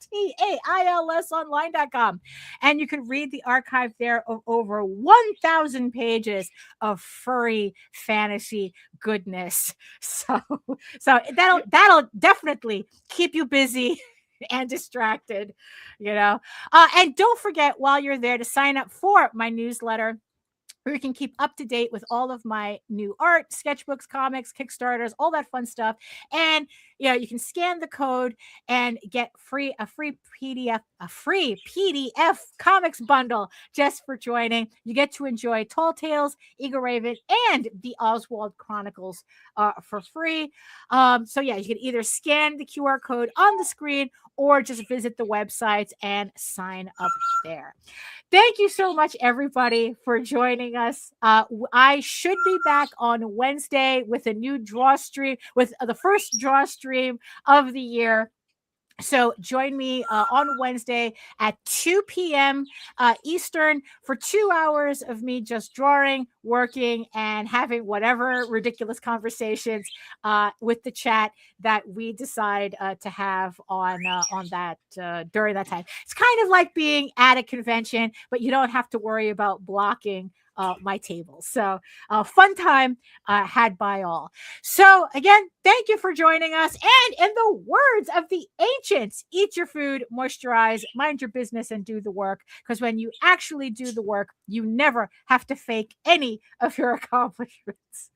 TAILSonline.com. And you can read the archive there of over 1,000 pages of furry fantasy goodness. So that'll definitely keep you busy and distracted, and don't forget while you're there to sign up for my newsletter where you can keep up to date with all of my new art, sketchbooks, comics, Kickstarters, all that fun stuff. And you can scan the code and get a free PDF comics bundle just for joining. You get to enjoy Tall Tales, Eagle Raven, and the Oswald Chronicles for free. So you can either scan the QR code on the screen or just visit the website and sign up there. Thank you so much, everybody, for joining us. I should be back on Wednesday with a new draw stream, with the first draw stream of the year. So join me on Wednesday at 2 p.m. Eastern for 2 hours of me just drawing, working, and having whatever ridiculous conversations with the chat that we decide to have on that during that time. It's kind of like being at a convention, but you don't have to worry about blocking my table. So fun time had by all. So again, thank you for joining us. And in the words of the ancients, eat your food, moisturize, mind your business, and do the work. Because when you actually do the work, you never have to fake any of your accomplishments,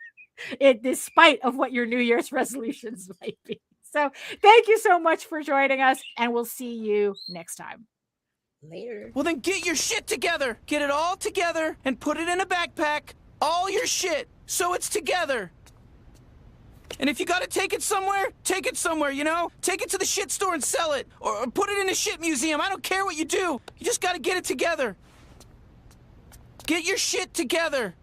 despite of what your New Year's resolutions might be. So thank you so much for joining us, and we'll see you next time. Later. Well, then get your shit together. Get it all together and put it in a backpack. All your shit, so it's together. And if you gotta take it somewhere, take it somewhere, Take it to the shit store and sell it. Or put it in a shit museum. I don't care what you do. You just gotta get it together. Get your shit together.